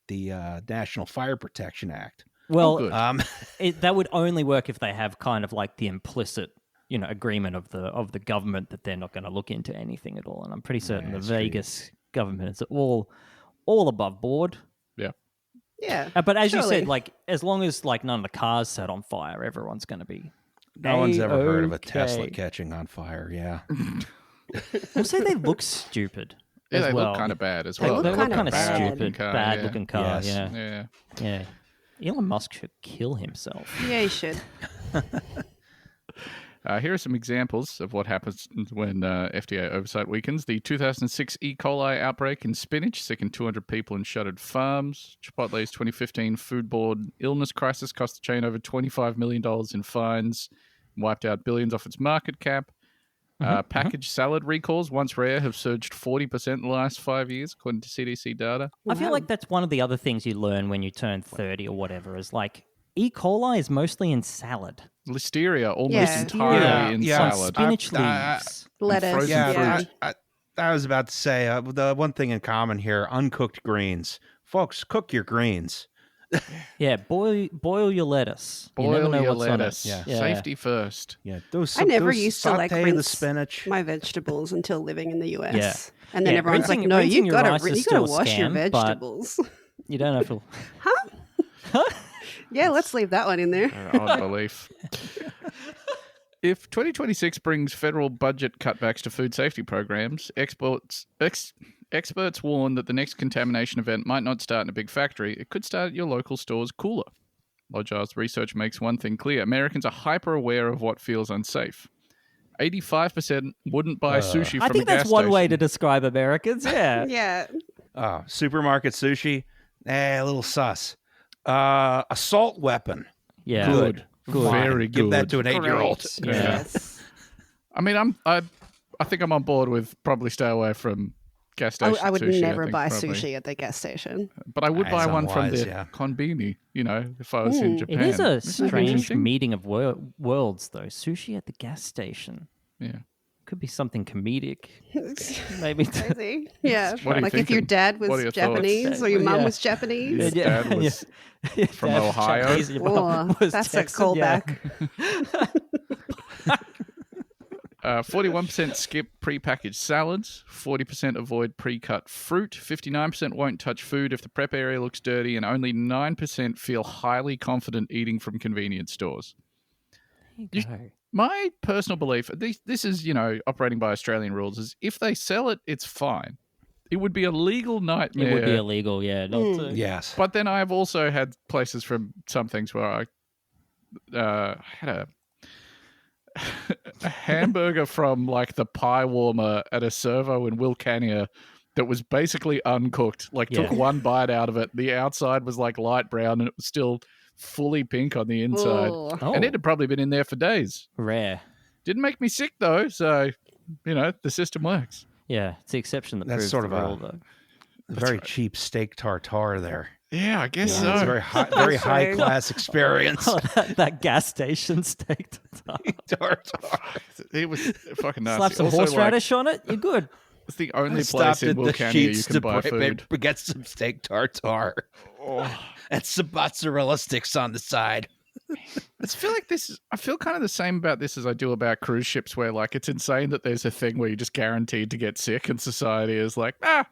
the National Fire Protection Act. Well, good. that would only work if they have kind of like the implicit, agreement of the government that they're not going to look into anything at all. And I'm pretty certain the that's true. Vegas government is all above board. Yeah. Yeah. But as you surely. said, like as long as like none of the cars set on fire, everyone's going to be. No one's ever heard of a Tesla A-okay. catching on fire. Yeah. I'll say they look stupid. Yeah, as they well. look kind of bad as They well. look They look kinda kind of bad. stupid, Car, bad yeah. looking car. Yes. Yeah. Yeah. Elon Musk should kill himself. Yeah, you should. Here are some examples of what happens when FDA oversight weakens. The 2006 E. coli outbreak in spinach sickened 200 people and shuttered farms. Chipotle's 2015 foodborne illness crisis cost the chain over $25 million in fines, wiped out billions off its market cap. Packaged salad recalls, once rare, have surged 40% in the last 5 years, according to CDC data. I feel like that's one of the other things you learn when you turn 30 or whatever is like E. coli is mostly in salad. Listeria almost Yeah. entirely in Yeah. salad. Spinach I- leaves. Lettuce. frozen Yeah. fruit. I was about to say the one thing in common here: uncooked greens. Folks, cook your greens. Yeah, boil your lettuce. You never Boil know your what's on it. lettuce. Yeah. Safety first. Yeah, I never used to like saute the rinse spinach. my vegetables until living in the US. Yeah. And then Yeah, everyone's like, rinsing- no, rinsing you your gotta rice is you gotta still a wash your scam, but- vegetables. You don't have to. Yeah, let's leave that one in there. Odd belief. If 2026 brings federal budget cutbacks to food safety programs, experts warn that the next contamination event might not start in a big factory. It could start at your local store's cooler. Logile's research makes one thing clear. Americans are hyper aware of what feels unsafe. 85% wouldn't buy sushi from I think a gas that's one way station. to describe Americans. Yeah. Yeah. Supermarket sushi, a little sus. Assault weapon, Yeah. Good. Good. Very good. give that to an 8-year-old. Great. Yes. I mean, I think I'm on board with probably stay away from gas station I would sushi, never think, buy probably. sushi at the gas station. But I would buy one from unwise, the yeah. konbini, if I was in Japan. It is a Isn't that strange interesting? meeting of worlds, though. Sushi at the gas station. Yeah. Could be something comedic. Maybe. Crazy. Yeah. What are you Like if your thinking? dad What are was your Japanese thoughts? or your mum Yeah. was Japanese. Your dad was Your from dad was Ohio? Japanese and your mum Oh, was that's Texan, a yeah. callback. 41% skip prepackaged salads, 40% avoid pre-cut fruit, 59% won't touch food if the prep area looks dirty, and only 9% feel highly confident eating from convenience stores. There you go. My personal belief, this is, operating by Australian rules, is if they sell it, it's fine. It would be a legal nightmare. It would be illegal, yeah. Not to, Yes. But then I've also had places from some things where I had a hamburger from like the pie warmer at a servo in Wilcannia that was basically uncooked. Like took Yeah. one bite out of it. The outside was like light brown and it was still fully pink on the inside. Oh. Oh, And it had probably been in there for days. rare. Didn't make me sick though, so the system works. Yeah, it's the exception that That's proves sort the of a- rule, though. Very cheap steak tartare there. Yeah, I guess It's a so. very high, That's high right. class experience. Oh, that gas station steak. Tartare. It was fucking nasty. Slap some Also, horseradish on it, you're good. it's the only place Stopped in at the Wilcannia you sheets can to buy food. get some steak tartare. And some mozzarella sticks on the side. I feel kind of the same about this as I do about cruise ships, where like it's insane that there's a thing where you're just guaranteed to get sick, and society is like, Yeah,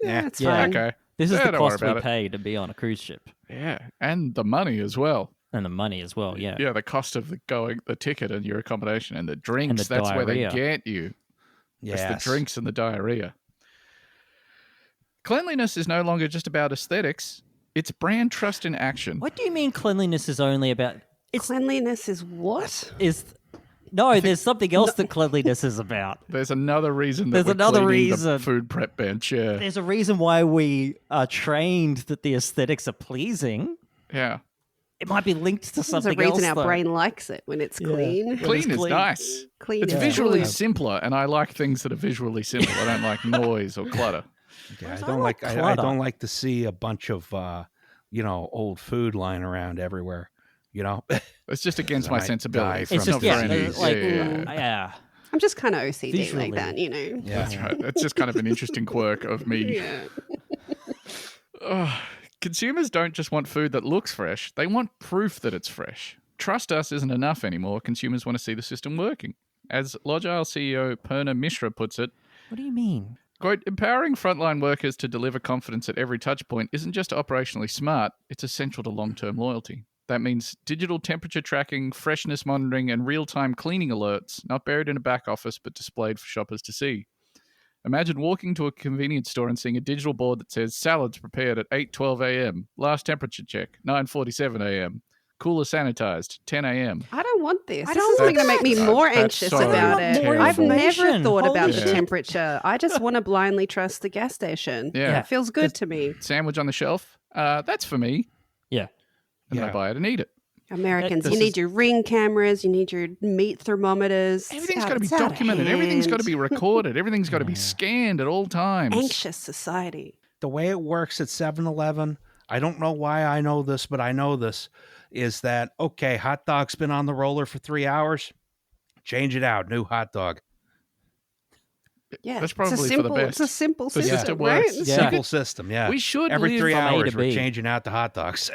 Yeah. it's Yeah. fine. okay, This is Yeah, the don't worry cost we about it. pay to be on a cruise ship. yeah, and the money as well. And the money as well, yeah. Yeah, the cost of the ticket and your accommodation and the drinks. the That's where diarrhea. they get you. Yes. It's the drinks and the diarrhea. Cleanliness is no longer just about aesthetics. It's brand trust in action. What do you mean cleanliness is only about... Cleanliness is what? No, there's something else that cleanliness is about. There's another reason that There's we're another cleaning reason. the food prep bench. Yeah, There's a reason why we are trained that the aesthetics are pleasing. yeah. It might be linked to There's a something reason else, our though. brain likes it when it's Yeah. clean. Clean is clean. nice. Clean It's is visually good. simpler, and I like things that are visually simple. I don't like noise or clutter. Yeah, Whereas I I don't like like. I clutter. don't like to see a bunch of old food lying around everywhere. It's just against I my might sensibilities. die It's from not just, yeah, very like, yeah. yeah. I'm just kind of OCD Visually. like that, you know. Yeah. That's right. That's just kind of an interesting quirk of me. Yeah. Ugh. Consumers don't just want food that looks fresh, they want proof that it's fresh. Trust us isn't enough anymore. Consumers want to see the system working. As Logile CEO Purna Mishra puts it, What do you mean? quote, empowering frontline workers to deliver confidence at every touch point isn't just operationally smart, it's essential to long-term loyalty. That means digital temperature tracking, freshness monitoring, and real-time cleaning alerts, not buried in a back office but displayed for shoppers to see. Imagine walking to a convenience store and seeing a digital board that says salads prepared at 8:12 a.m., last temperature check, 9:47 a.m., cooler sanitized, 10 a.m. I don't want this. I This don't is only want going to make me that. more That's anxious so about it. terrible. I've never information. thought about Holy the shit. temperature. I just want to blindly trust the gas station. Yeah. It feels good to me. Sandwich on the shelf, that's for me. Yeah. And I Yeah. buy it and eat it. Americans, This you need is- your Ring cameras, you need your meat thermometers. Everything's got to be It's out of documented. Everything's got to hand. be recorded. Everything's got to be scanned at all times. Anxious society. The way it works at 7-Eleven, I don't know why I know this, but I know this, is that, okay, hot dog's been on the roller for 3 hours, change it out, new hot dog. Yeah, That's probably for the It's a best. simple The system, system right? works. Yeah. Simple system, yeah. We should Every live 3 from A to hours, we're B. changing out the hot dogs.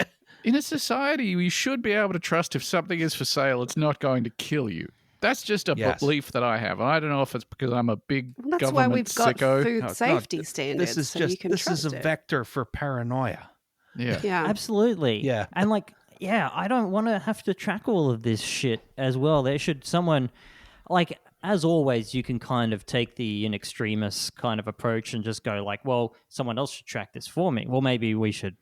in a society. We should be able to trust if something is for sale, it's not going to kill you. That's just a Yes. belief that I have. And I don't know if it's because I'm a big Well, that's why government we've got sicko. food No, it's safety not. standards, This is so you just can this trust is a it. vector for paranoia. Yeah. Yeah, Absolutely. Yeah. And like, yeah, I don't want to have to track all of this shit as well. There should someone, like, as always, you can kind of take the in extremis kind of approach and just go like, well, someone else should track this for me. Well, maybe we should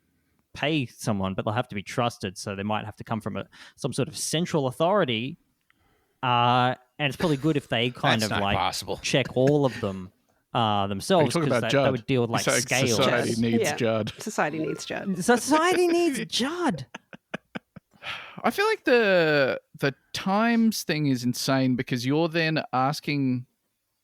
pay someone, but they'll have to be trusted. So they might have to come from some sort of central authority. And it's probably good if they kind That's of not like possible. check all of them themselves, talking because about they Judd. would deal with like You're saying scales. Society needs Yeah. Judd. society needs Judd. Society needs Judd. I feel like the times thing is insane because you're then asking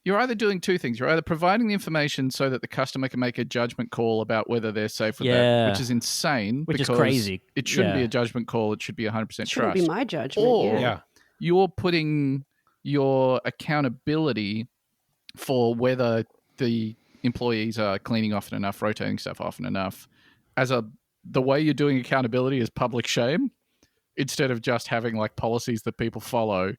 you're either doing two things. You're either providing the information so that the customer can make a judgment call about whether they're safe with that, which is insane. Which is because crazy. It shouldn't be a judgment call. It should be 100% trust. Shouldn't be my judgment. Or you're putting your accountability for whether the employees are cleaning often enough, rotating stuff often enough, the way you're doing accountability is public shame, instead of just having like policies that people follow.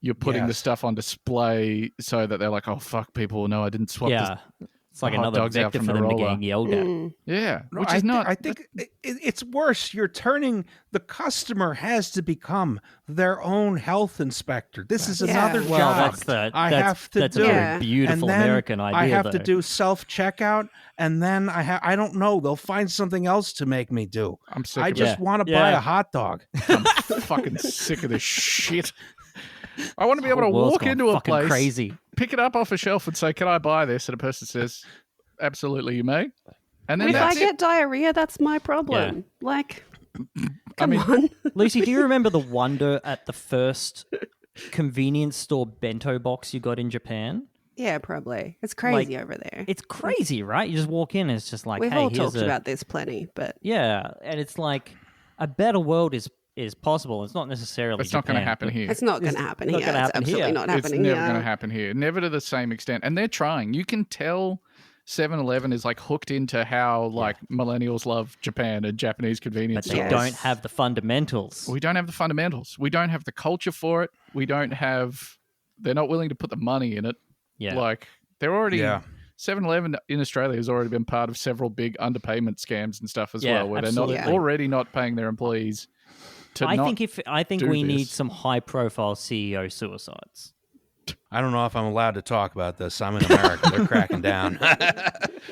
You're putting the stuff on display so that they're like, oh, fuck, people will know I didn't swap this. It's like another vector for them to get yelled at. Yeah, No, which is not. I think it's worse. You're turning the customer has to become their own health inspector. This is another job. Well, that's a very beautiful and then American idea. I have to do self checkout, and then I don't know. They'll find something else to make me do. I'm sick. I of just want to buy a hot dog. I'm fucking sick of this shit. I want to be able to walk into a place, crazy. pick it up off a shelf and say, can I buy this? And a person says, absolutely, you may. And then if I get diarrhea, that's my problem. Yeah. Like, come on. Lucy, do you remember the wonder at the first convenience store bento box you got in Japan? Yeah, probably. It's crazy over there. It's crazy, right? You just walk in and it's just like, We've hey, all here's talked about this plenty, but... Yeah, and it's like a better world is possible. It's not necessarily It's not going to happen here. It's not going to happen here. Not gonna happen it's absolutely here. not happening It's never here. going to happen here. Never to the same extent. And they're trying. You can tell 7-Eleven is like hooked into how like millennials love Japan and Japanese convenience But they stores. don't have the fundamentals. We don't have the fundamentals. We don't have the culture for it. We don't have... They're not willing to put the money in it. Yeah. Like, they're already... 7-Eleven in Australia has already been part of several big underpayment scams and stuff as well, where absolutely. they're not already not paying their employees to I not think do we this. need some high-profile CEO suicides. I don't know if I'm allowed to talk about this. I'm in America. They're cracking down.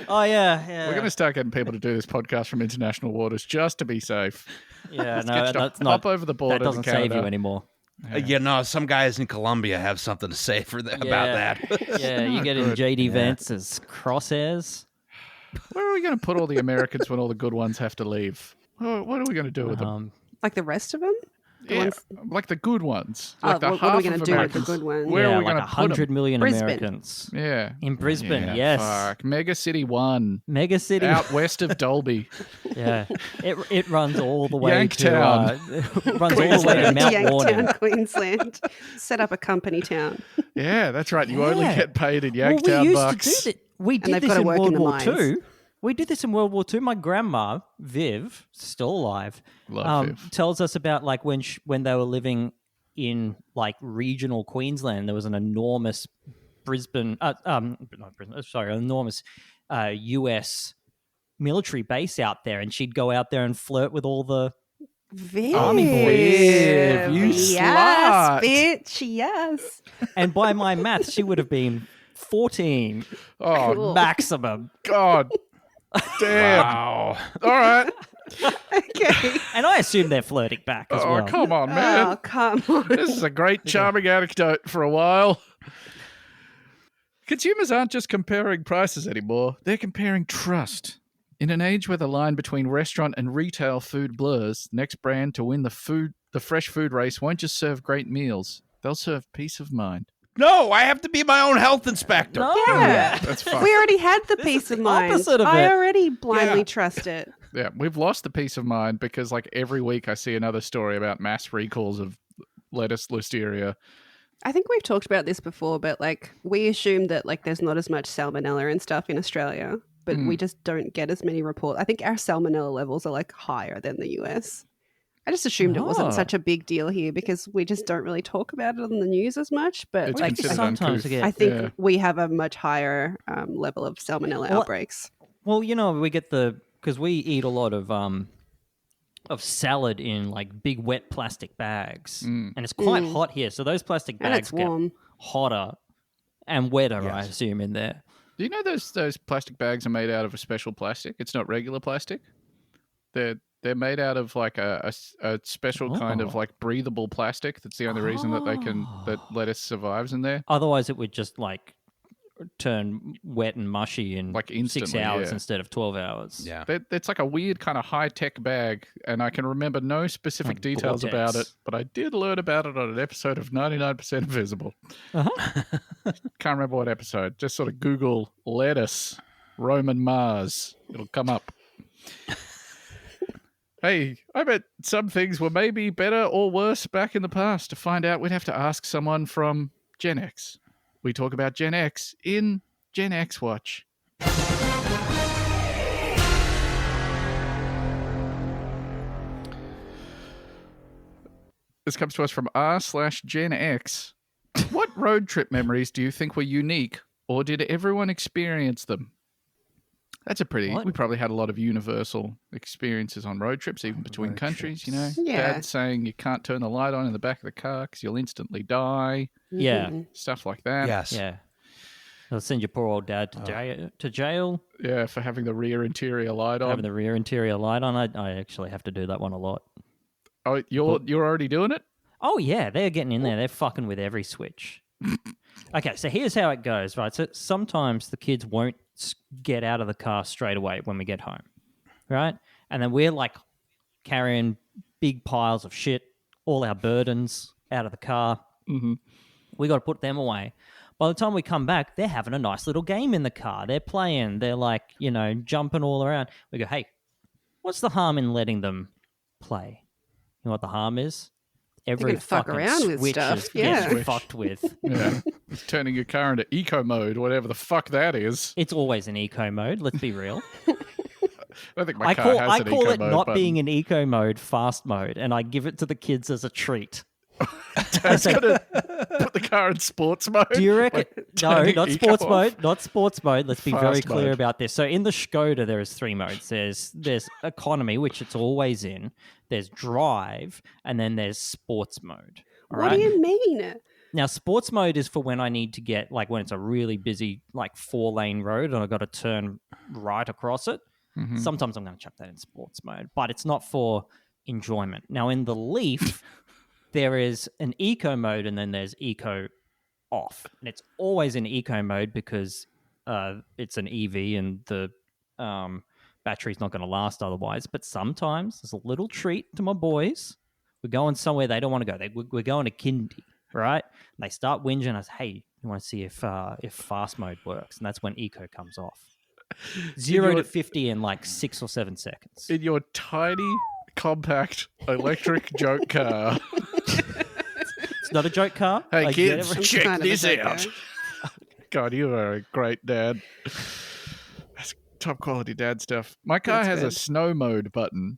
Oh yeah. We're going to start getting people to do this podcast from international waters just to be safe. Yeah, Let's no, get you to that's hop not. over the border. That doesn't to save Canada. you anymore. Some guys in Colombia have something to say for about that. Yeah, you get in JD Vance's crosshairs. Where are we going to put all the Americans when all the good ones have to leave? What are we going to do with them? Like the rest of them? Like the good ones. Oh, Like the what are we half going of to do with the Americans. good ones? Where are we like going to put 100 them? million Brisbane. Americans. Yeah. In Brisbane, Yeah, yes. Fuck. Mega City 1. Mega city. Out west of Dolby. Yeah. It runs all the way Yanktown. to runs all the way to Mount Warning. Yanktown, Queensland. Set up a company town. Yeah, that's right. You only Yeah. get paid in Well, Yanktown we used bucks. to do that. We And did they've this got to in work in World the War mines. II. We did this in World War II. My grandma, Viv, still alive, Love Viv. tells us about like when they were living in like regional Queensland. There was an enormous enormous US military base out there, and she'd go out there and flirt with all the Viv. Army boys. Viv, you yes, slut. bitch. Yes. and by my math, she would have been 14 Oh, Cool. maximum. God. Damn. Wow. All right. Okay. And I assume they're flirting back as Oh, well. come on, man. Oh, come on. This is a great, charming anecdote for a while. Consumers aren't just comparing prices anymore. They're comparing trust. In an age where the line between restaurant and retail food blurs, next brand to win the fresh food race won't just serve great meals. They'll serve peace of mind. No, I have to be my own health inspector. No. Yeah. That's fine. We already had the peace of mind. opposite of I it. already blindly Yeah. trust it. Yeah, we've lost the peace of mind because like every week I see another story about mass recalls of lettuce listeria. I think we've talked about this before, but like we assume that like there's not as much salmonella and stuff in Australia, but we just don't get as many reports. I think our salmonella levels are like higher than the US. I just assumed it Oh. wasn't such a big deal here because we just don't really talk about it on the news as much. But It's like considered sometimes uncouth. again. I think Yeah. we have a much higher level of salmonella Well, outbreaks. Well, you know, we get because we eat a lot of salad in like big wet plastic bags, and it's quite hot here. So those plastic And bags it's get warm. hotter and wetter, I Yes. assume, in there. Do you know those plastic bags are made out of a special plastic? It's not regular plastic. They're made out of like a special kind of Oh. like breathable plastic. That's the only reason that that lettuce survives in there. Otherwise, it would just like turn wet and mushy in Like 6 instantly, hours yeah. instead of 12 hours. Yeah. It's like a weird kind of high-tech bag, and I can remember no specific Like details about it, Vortex. but I did learn about it on an episode of 99% Invisible. Uh-huh. Can't remember what episode. Just sort of Google lettuce, Roman Mars. It'll come up. Hey, I bet some things were maybe better or worse back in the past. To find out, we'd have to ask someone from Gen X. We talk about Gen X in Gen X Watch. This comes to us from r/Gen X. What road trip memories do you think were unique, or did everyone experience them? That's a pretty... What? We probably had a lot of universal experiences on road trips, even between Road countries, you trips. know? Yeah. Dad saying you can't turn the light on in the back of the car because you'll instantly die. Yeah. Mhm. Stuff like that. Yes. Yeah. They'll send your poor old dad to jail, Yeah, for having the rear interior light on. having the rear interior light on. I actually have to do that one a lot. Oh, you're already doing it? Oh, yeah, they're getting in there. They're fucking with every switch. Okay, so here's how it goes, right? So sometimes the kids won't get out of the car straight away when we get home, right? And then we're like carrying big piles of shit, all our burdens out of the car. Mm-hmm. We got to put them away. By the time we come back, they're having a nice little game in the car. They're playing. They're like, jumping all around. We go, hey, what's the harm in letting them play? You know what the harm is? Every gonna fuck fucking around with switch stuff, is yeah. getting fucked with. Yeah. Turning your car into eco mode, whatever the fuck that is. It's always in eco mode. Let's be real. I don't think my I car call has an it eco mode not button. being in eco mode, fast mode, and I give it to the kids as a treat. Dad's gonna put the car in sports mode. Do you reckon? No, turning not eco sports off. mode. Not sports mode. Let's be very Fast clear mode. about this. So in the Skoda, there is 3 modes. There's economy, which it's always in. There's drive, and then there's sports mode. All What right? do you mean? Now, sports mode is for when I need to get, like, when it's a really busy, like, 4-lane road and I've got to turn right across it. Mhm. Sometimes I'm going to chuck that in sports mode, but it's not for enjoyment. Now, in the Leaf, there is an eco mode and then there's eco off. And it's always in eco mode because it's an EV and the battery's not going to last otherwise. But sometimes there's a little treat to my boys. We're going somewhere they don't want to go. We're going to kindy, right? And they start whinging us, hey, you want to see if fast mode works? And that's when eco comes off. 0 to 50 in like 6 or 7 seconds. In your tiny, compact, electric joke car. It's not a joke car. Hey, I kids, get it. check kind of a this joke out. God, you are a great dad. That's top quality dad stuff. My car That's has a good. snow mode button,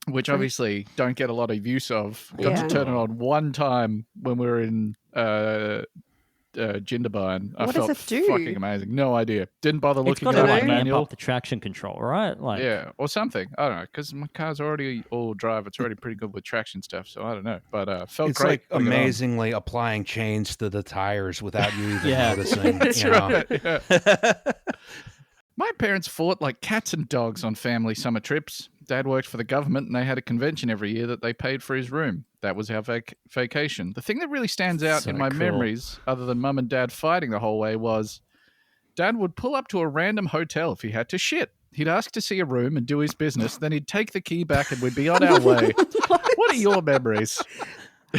which obviously don't get a lot of use of. Got Yeah. to turn it on one time when we were in Jindabyne. I What does felt it do? fucking amazing. No idea. Didn't bother It's looking got at to my like amp manual. up the traction control, right? Like, Yeah, or something. I don't know, because my car's already all drive. It's already pretty good with traction stuff, so I don't know. But felt It's great. like putting it on. amazingly applying chains to the tires without you even Yeah. noticing. That's you know? right. Yeah. My parents fought like cats and dogs on family summer trips. Dad worked for the government and they had a convention every year that they paid for his room. That was our vacation. The thing that really stands out So in my cool. memories, other than mum and dad fighting the whole way, was Dad would pull up to a random hotel if he had to shit. He'd ask to see a room and do his business. Then he'd take the key back and we'd be on our way. What are your memories?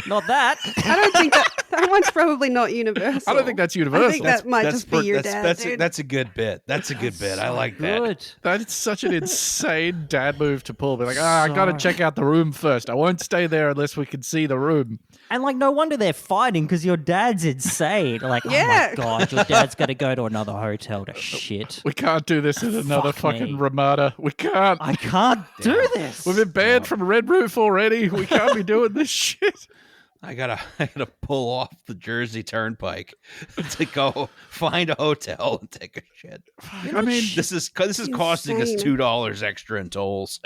not that. I don't think that one's probably not universal. I don't think that's universal. I think that might just be your dad. dude. That's a good bit. That's a good bit. I like that. Good. That's such an insane dad move to pull. Be like, I got to Sorry. check out the room first. I won't stay there unless we can see the room. And like, no wonder they're fighting because your dad's insane. Like, oh Yeah. my god, your dad's got to go to another hotel to shit. We can't do this in another Fuck me. fucking Ramada. We can't. I can't do this. We've been banned from Red Roof already. We can't be doing this shit. I gotta pull off the Jersey Turnpike to go find a hotel and take a shit. I mean, This is costing us Insane. $2 extra in tolls.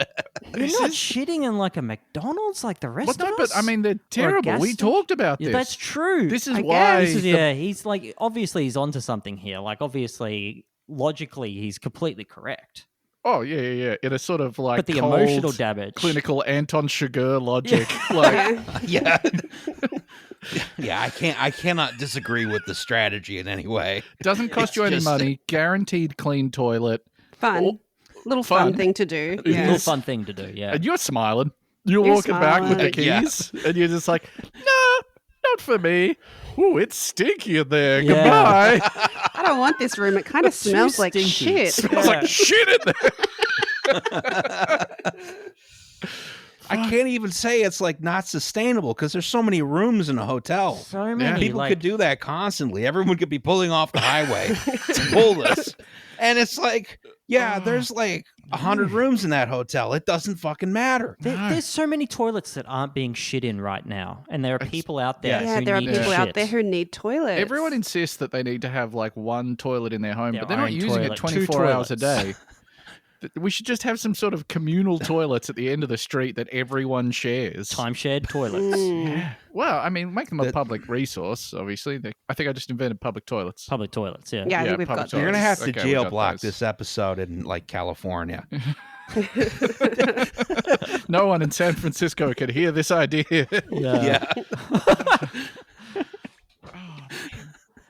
You're not shitting in like a McDonald's like the rest well, of no, us. but I mean, they're terrible. gas We station? talked about Yeah, this. that's true. This is I why. guess. Yeah, he's like, obviously he's onto something here. Like, obviously, logically, he's completely correct. Oh, yeah. In a sort of like But the cold, emotional damage. clinical Anton Chigurh logic. Like, Yeah. Yeah, I cannot disagree with the strategy in any way. Doesn't cost It's you any just- money. Guaranteed clean toilet. Fun. Little fun thing to do. It Yeah. Little is. fun thing to do, yeah. And you're smiling. You're You're walking back with the smiling. keys, and you're just like, no, not for me. Ooh, it's stinky in there. Yeah. Goodbye. I don't want this room. It kind of smells like stinky. shit. Smells like shit in there. I can't even say it's like not sustainable because there's so many rooms in a hotel. So many. People like, could do that constantly. Everyone could be pulling off the highway to pull this. And it's like, yeah, there's like 100 rooms in that hotel. It doesn't fucking matter. There's so many toilets that aren't being shit in right now, and there are people out there Yeah, who there are need people shit. out there who need toilets. Everyone insists that they need to have like one toilet in their home, Their but they're not own using toilet, it 2 24 hours a toilets. day. We should just have some sort of communal toilets at the end of the street that everyone shares. time-shared toilets. Mm. Well, I mean, make them a public resource, obviously. I think I just invented public toilets. Public toilets, yeah. Yeah, I Yeah, think we've public got You're toilets. going to have to Okay, we jail got block those. this episode in like California. No one in San Francisco can hear this idea. Yeah. Yeah.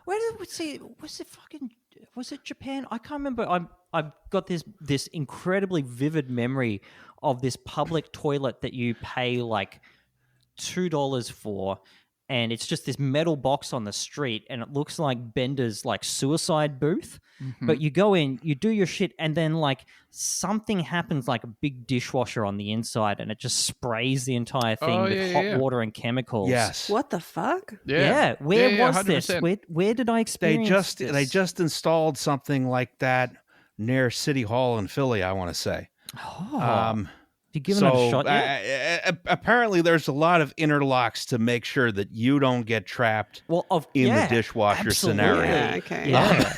Where did we see? Was it Japan? I can't remember. I've got this incredibly vivid memory of this public toilet that you pay like $2 for, and it's just this metal box on the street, and it looks like Bender's like suicide booth. But you go in, you do your shit, and then like something happens, like a big dishwasher on the inside, and it just sprays the entire thing Oh, with yeah, hot yeah. water and chemicals. Yes. What the fuck? Yeah. Where Yeah, was this? 100%. Where did I They experience this? they just installed something like that near City Hall in Philly, I want to say. Have you given it a shot yet? Apparently there's a lot of interlocks to make sure that you don't get trapped Well, in the dishwasher absolutely. scenario. Yeah, okay. Yeah.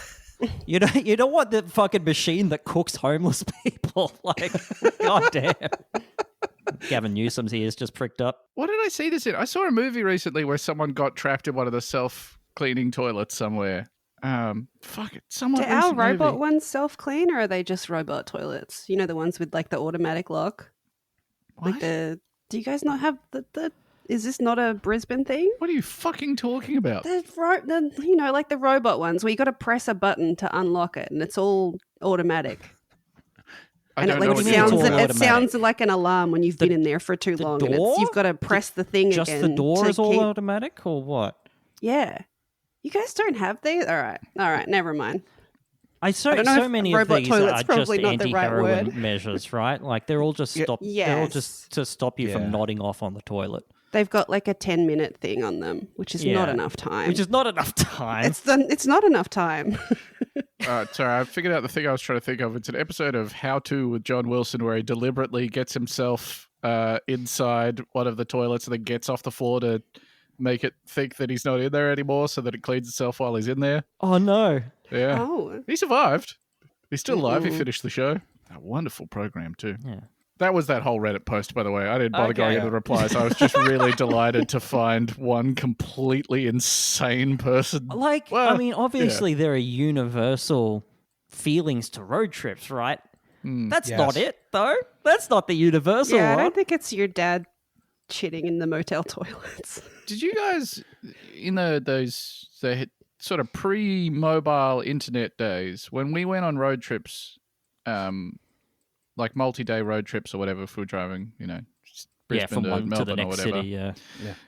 You don't want the fucking machine that cooks homeless people. Like, goddamn. Gavin Newsom's ears just pricked up. What did I see this in? I saw a movie recently where someone got trapped in one of the self-cleaning toilets somewhere. Fuck it. Someone Do our robot ones self-clean, or are they just robot toilets? You know, the ones with like the automatic lock? What? Like do you guys not have the is this not a Brisbane thing? What are you fucking talking about? You know, like the robot ones where you got to press a button to unlock it, and it's all automatic. I And don't it, like, know what what you mean it's all it automatic. sounds like an alarm when you've been in there for too the long, and door? you've got to press the thing Just again. the door to is all keep- automatic, or what? Yeah. You guys don't have these? All right, never mind. I don't know so if many of robot these toilet's are just probably not the right anti-heroin word. measures, right? Like they're all just stop. They're all Yes. just to stop you Yeah. from nodding off on the toilet, They've got like a 10-minute thing on them, which is not Yeah. enough time. which is not enough time. It's not enough time. Sorry, I figured out the thing I was trying to think of. It's an episode of How To with John Wilson where he deliberately gets himself inside one of the toilets and then gets off the floor to make it think that he's not in there anymore so that it cleans itself while he's in there. Oh no! Yeah. Oh. He survived. He's still alive. He Mm-mm. finished the show. A wonderful program, too. Yeah. That was that whole Reddit post, by the way. I didn't bother going Okay. into the replies. I was just really delighted to find one completely insane person. Like, I Well, mean, obviously there are universal feelings to road trips, right? That's Yes. not it, though. That's not the universal Yeah, I one. don't think it's your dad shitting in the motel toilets. Did you guys, in the sort of pre-mobile internet days, when we went on road trips, like multi-day road trips or whatever, if we were driving, Brisbane from one Melbourne to the or next whatever. city. Yeah.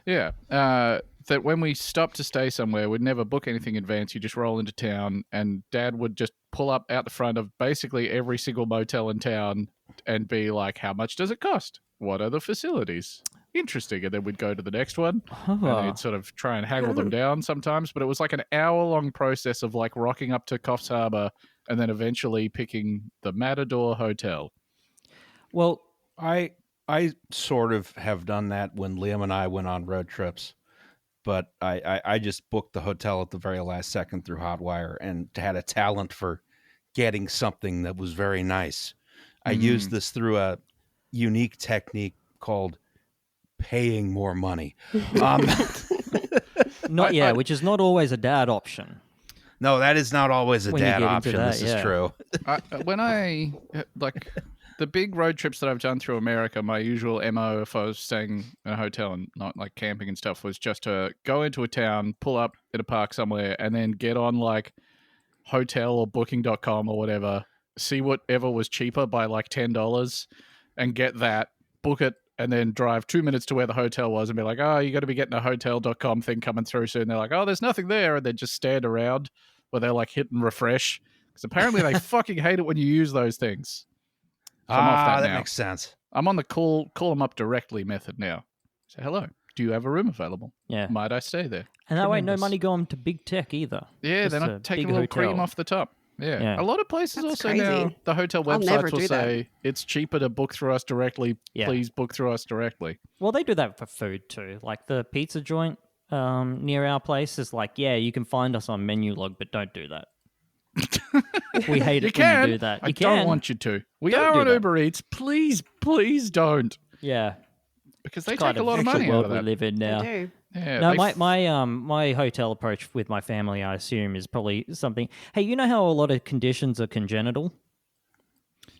Yeah. That when we stopped to stay somewhere, we'd never book anything in advance. You just roll into town, and Dad would just pull up out the front of basically every single motel in town and be like, "How much does it cost? What are the facilities? Interesting." And then we'd go to the next one, and Oh. he'd sort of try and haggle them down sometimes. But it was like an hour-long process of like rocking up to Coffs Harbour and then eventually picking the Matador Hotel. Well, I sort of have done that when Liam and I went on road trips, but I just booked the hotel at the very last second through Hotwire and had a talent for getting something that was very nice. I used this through a unique technique called paying more money. which is not always a dad option. No, that is not always a When you dad get into option. that, This yeah. is true. When I like the big road trips that I've done through America, my usual MO, if I was staying in a hotel and not like camping and stuff, was just to go into a town, pull up in a park somewhere, and then get on like hotel or booking.com or whatever, see whatever was cheaper by like $10 and get that, book it, and then drive 2 minutes to where the hotel was and be like, oh, you got to be getting a hotel.com thing coming through soon. They're like, oh, there's nothing there. And then just stand around where they're like hit and refresh. Because apparently they fucking hate it when you use those things. So I'm off that now. Makes sense. I'm on the call them up directly method now. Say, hello, do you have a room available? Yeah. Might I stay there? And that way, no Tremendous. money going to big tech either. Yeah, Just they're a not taking big a little cream hotel. off the top. Yeah. Yeah. A lot of places That's also now, crazy. the hotel I'll never websites will do that. say it's cheaper to book through us directly. Yeah. Please book through us directly. Well, they do that for food too. Like the pizza joint near our place is like, yeah, you can find us on menu log, but don't do that. We hate You it can. when you do that. I You don't can. want you to. We Don't are do on that. Uber Eats. Please don't. Yeah. Because they It's take kind a lot of the money out world of we that. live in They now. do. Yeah, No, they my hotel approach with my family, I assume, is probably something. Hey, you know how a lot of conditions are congenital,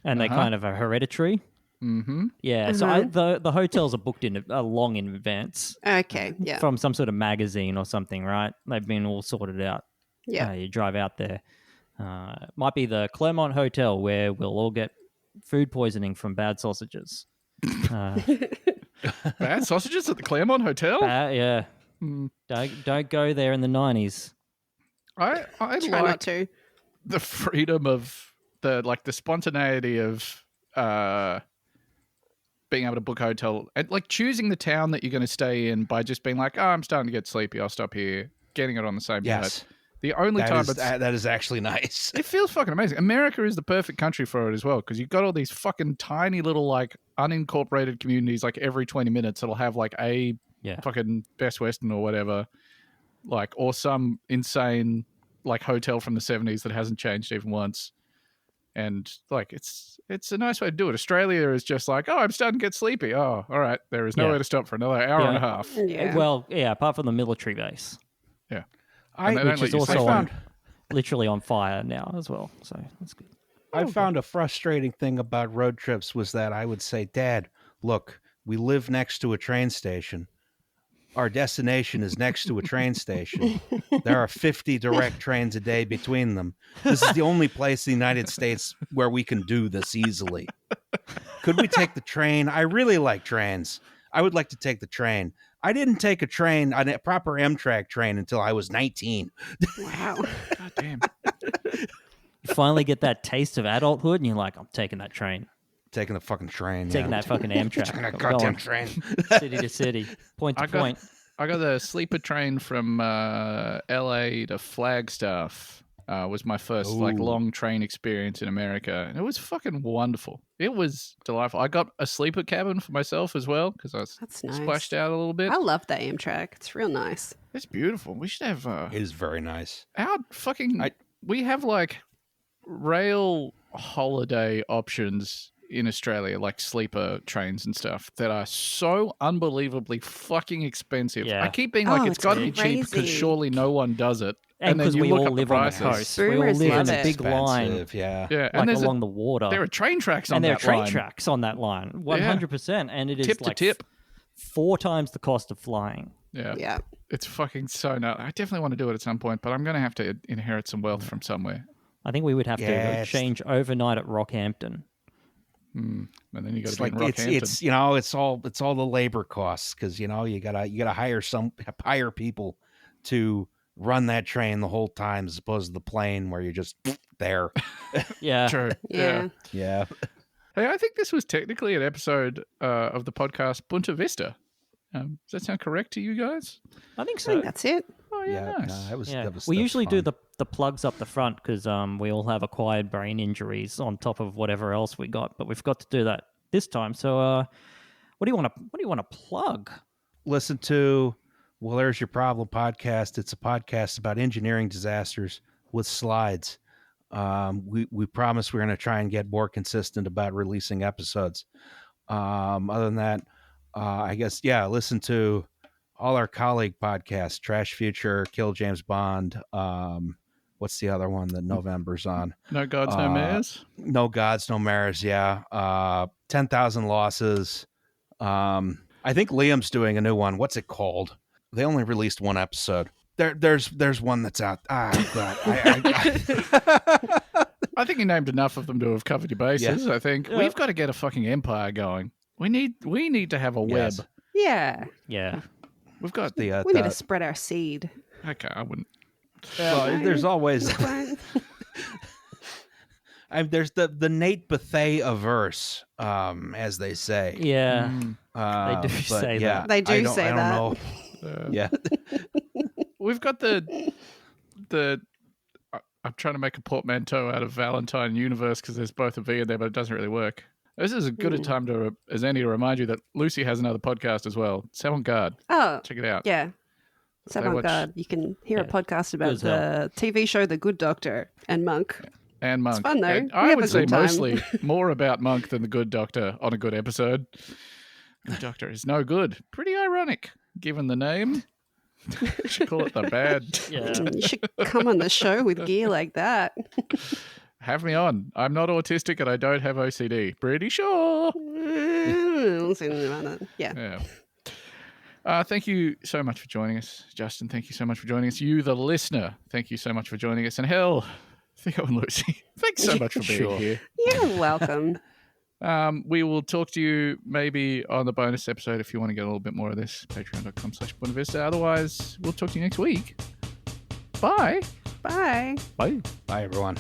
and they kind of are hereditary. Mm-hmm. Yeah, so the hotels are booked in long in advance Okay. Yeah. from some sort of magazine or something, right? They've been all sorted out. Yeah. You drive out there. Might be the Clermont Hotel where we'll all get food poisoning from bad sausages. Bad sausages at the Clermont Hotel? Yeah. Hmm. Don't go there in the 90s. I Try not like to. the freedom of the spontaneity of being able to book a hotel and like choosing the town that you're going to stay in by just being like, oh, I'm starting to get sleepy, I'll stop here, getting it on the same night. Yes. The only time that is actually nice. it feels fucking amazing. America is the perfect country for it as well because you've got all these fucking tiny little like unincorporated communities like every 20 minutes that'll have like a fucking Best Western or whatever, like, or some insane like hotel from the 70s that hasn't changed even once. And like it's a nice way to do it. Australia is just like, oh, I'm starting to get sleepy. Oh, all right, there is nowhere to stop for another hour and a half. Yeah. Well, yeah, apart from the military base, Yeah, which is also found- literally on fire now as well. So that's good. I found a frustrating thing about road trips was that I would say, Dad, look, we live next to a train station. Our destination is next to a train station. There are 50 direct trains a day between them. This is the only place in the United States where we can do this easily. Could we take the train? I really like trains. I would like to take the train. I didn't take a train, a proper Amtrak train, until I was 19. Wow. God damn. You finally get that taste of adulthood, and you're like, I'm taking that train, Taking the fucking train. taking that fucking Amtrak, Taking that I'm goddamn going train. city to city, point to point. I got a sleeper train from LA to Flagstaff. Was my first like Ooh. long train experience in America, and it was fucking wonderful. It was delightful. I got a sleeper cabin for myself as well because I was That's nice. splashed out a little bit. I love the Amtrak. It's real nice. It's beautiful. We should have It is very nice. our fucking. We have like rail holiday options in Australia, like sleeper trains and stuff, that are so unbelievably fucking expensive. Yeah. I keep being like, Oh, it's got to be cheap because crazy. surely no one does it. And then because you we look all up the live on the prices. coast, we all Boomers live love in a it. big line, Expensive, yeah. Yeah, and like there's along the water. there are train tracks on and there are that train line. tracks on that line, 100%, and it is Tip to like tip. 4 times the cost of flying. Yeah. Yeah. It's fucking so nuts. I definitely want to do it at some point, but I'm going to have to inherit some wealth from somewhere. I think we would have to Yes. change overnight at Rockhampton. And then you got It's to be like in Rockhampton. it's all the labor costs because you gotta hire people to run that train the whole time as opposed to the plane where you're just there. Yeah. True. Yeah. Yeah. Hey, I think this was technically an episode of the podcast Bunta Vista. Does that sound correct to you guys? I think I so. think that's it. Oh, yeah, nice. that was, Yeah, that was we that's usually do fun. the plugs up the front because we all have acquired brain injuries on top of whatever else we got, but we forgot to do that this time. So, what do you want to plug? Listen to Well, There's Your Problem podcast. It's a podcast about engineering disasters with slides. We promise we're going to try and get more consistent about releasing episodes. Other than that, I guess, listen to all our colleague podcasts, Trash Future, Kill James Bond. What what's the other one that November's on? No Gods, No Mares? No Gods, No Mares, yeah. 10,000 Losses. I think Liam's doing a new one. What's it called? They only released one episode. There's one that's out. God. I think you named enough of them to have covered your bases. Yeah. I think we've got to get a fucking empire going. We need to have a web. Yes. Yeah. Yeah. We've got We need to spread our seed. Okay, I wouldn't. Well, there's always Fine. there's the Nate Bethea averse, as they say. Yeah. They do say that. They do say I that. don't know. Yeah. We've got the. I'm trying to make a portmanteau out of Valentine Universe because there's both a V in there, but it doesn't really work. This is as good a time as any to remind you that Lucy has another podcast as well. Avant Garde. Oh, Check it out. yeah. They Avant watch- Garde. You can hear a podcast about as hell. the TV show The Good Doctor and Monk. And Monk. It's fun, though. And We I have would a say good time. mostly more about Monk than the Good Doctor on a good episode. Good Doctor is no good. Pretty ironic, given the name. We should call it the bad. Yeah. You should come on the show with gear like that. Have me on. I'm not autistic and I don't have OCD. Pretty sure. Yeah. Yeah. Thank you so much for joining us, Justin. Thank you so much for joining us. You, the listener, thank you so much for joining us. And hell, Theo and Lucy, thanks so much for being Sure. here. You're welcome. We will talk to you maybe on the bonus episode if you want to get a little bit more of this. Patreon.com/Buenavista. Otherwise, we'll talk to you next week. Bye. Bye. Bye. Bye, everyone.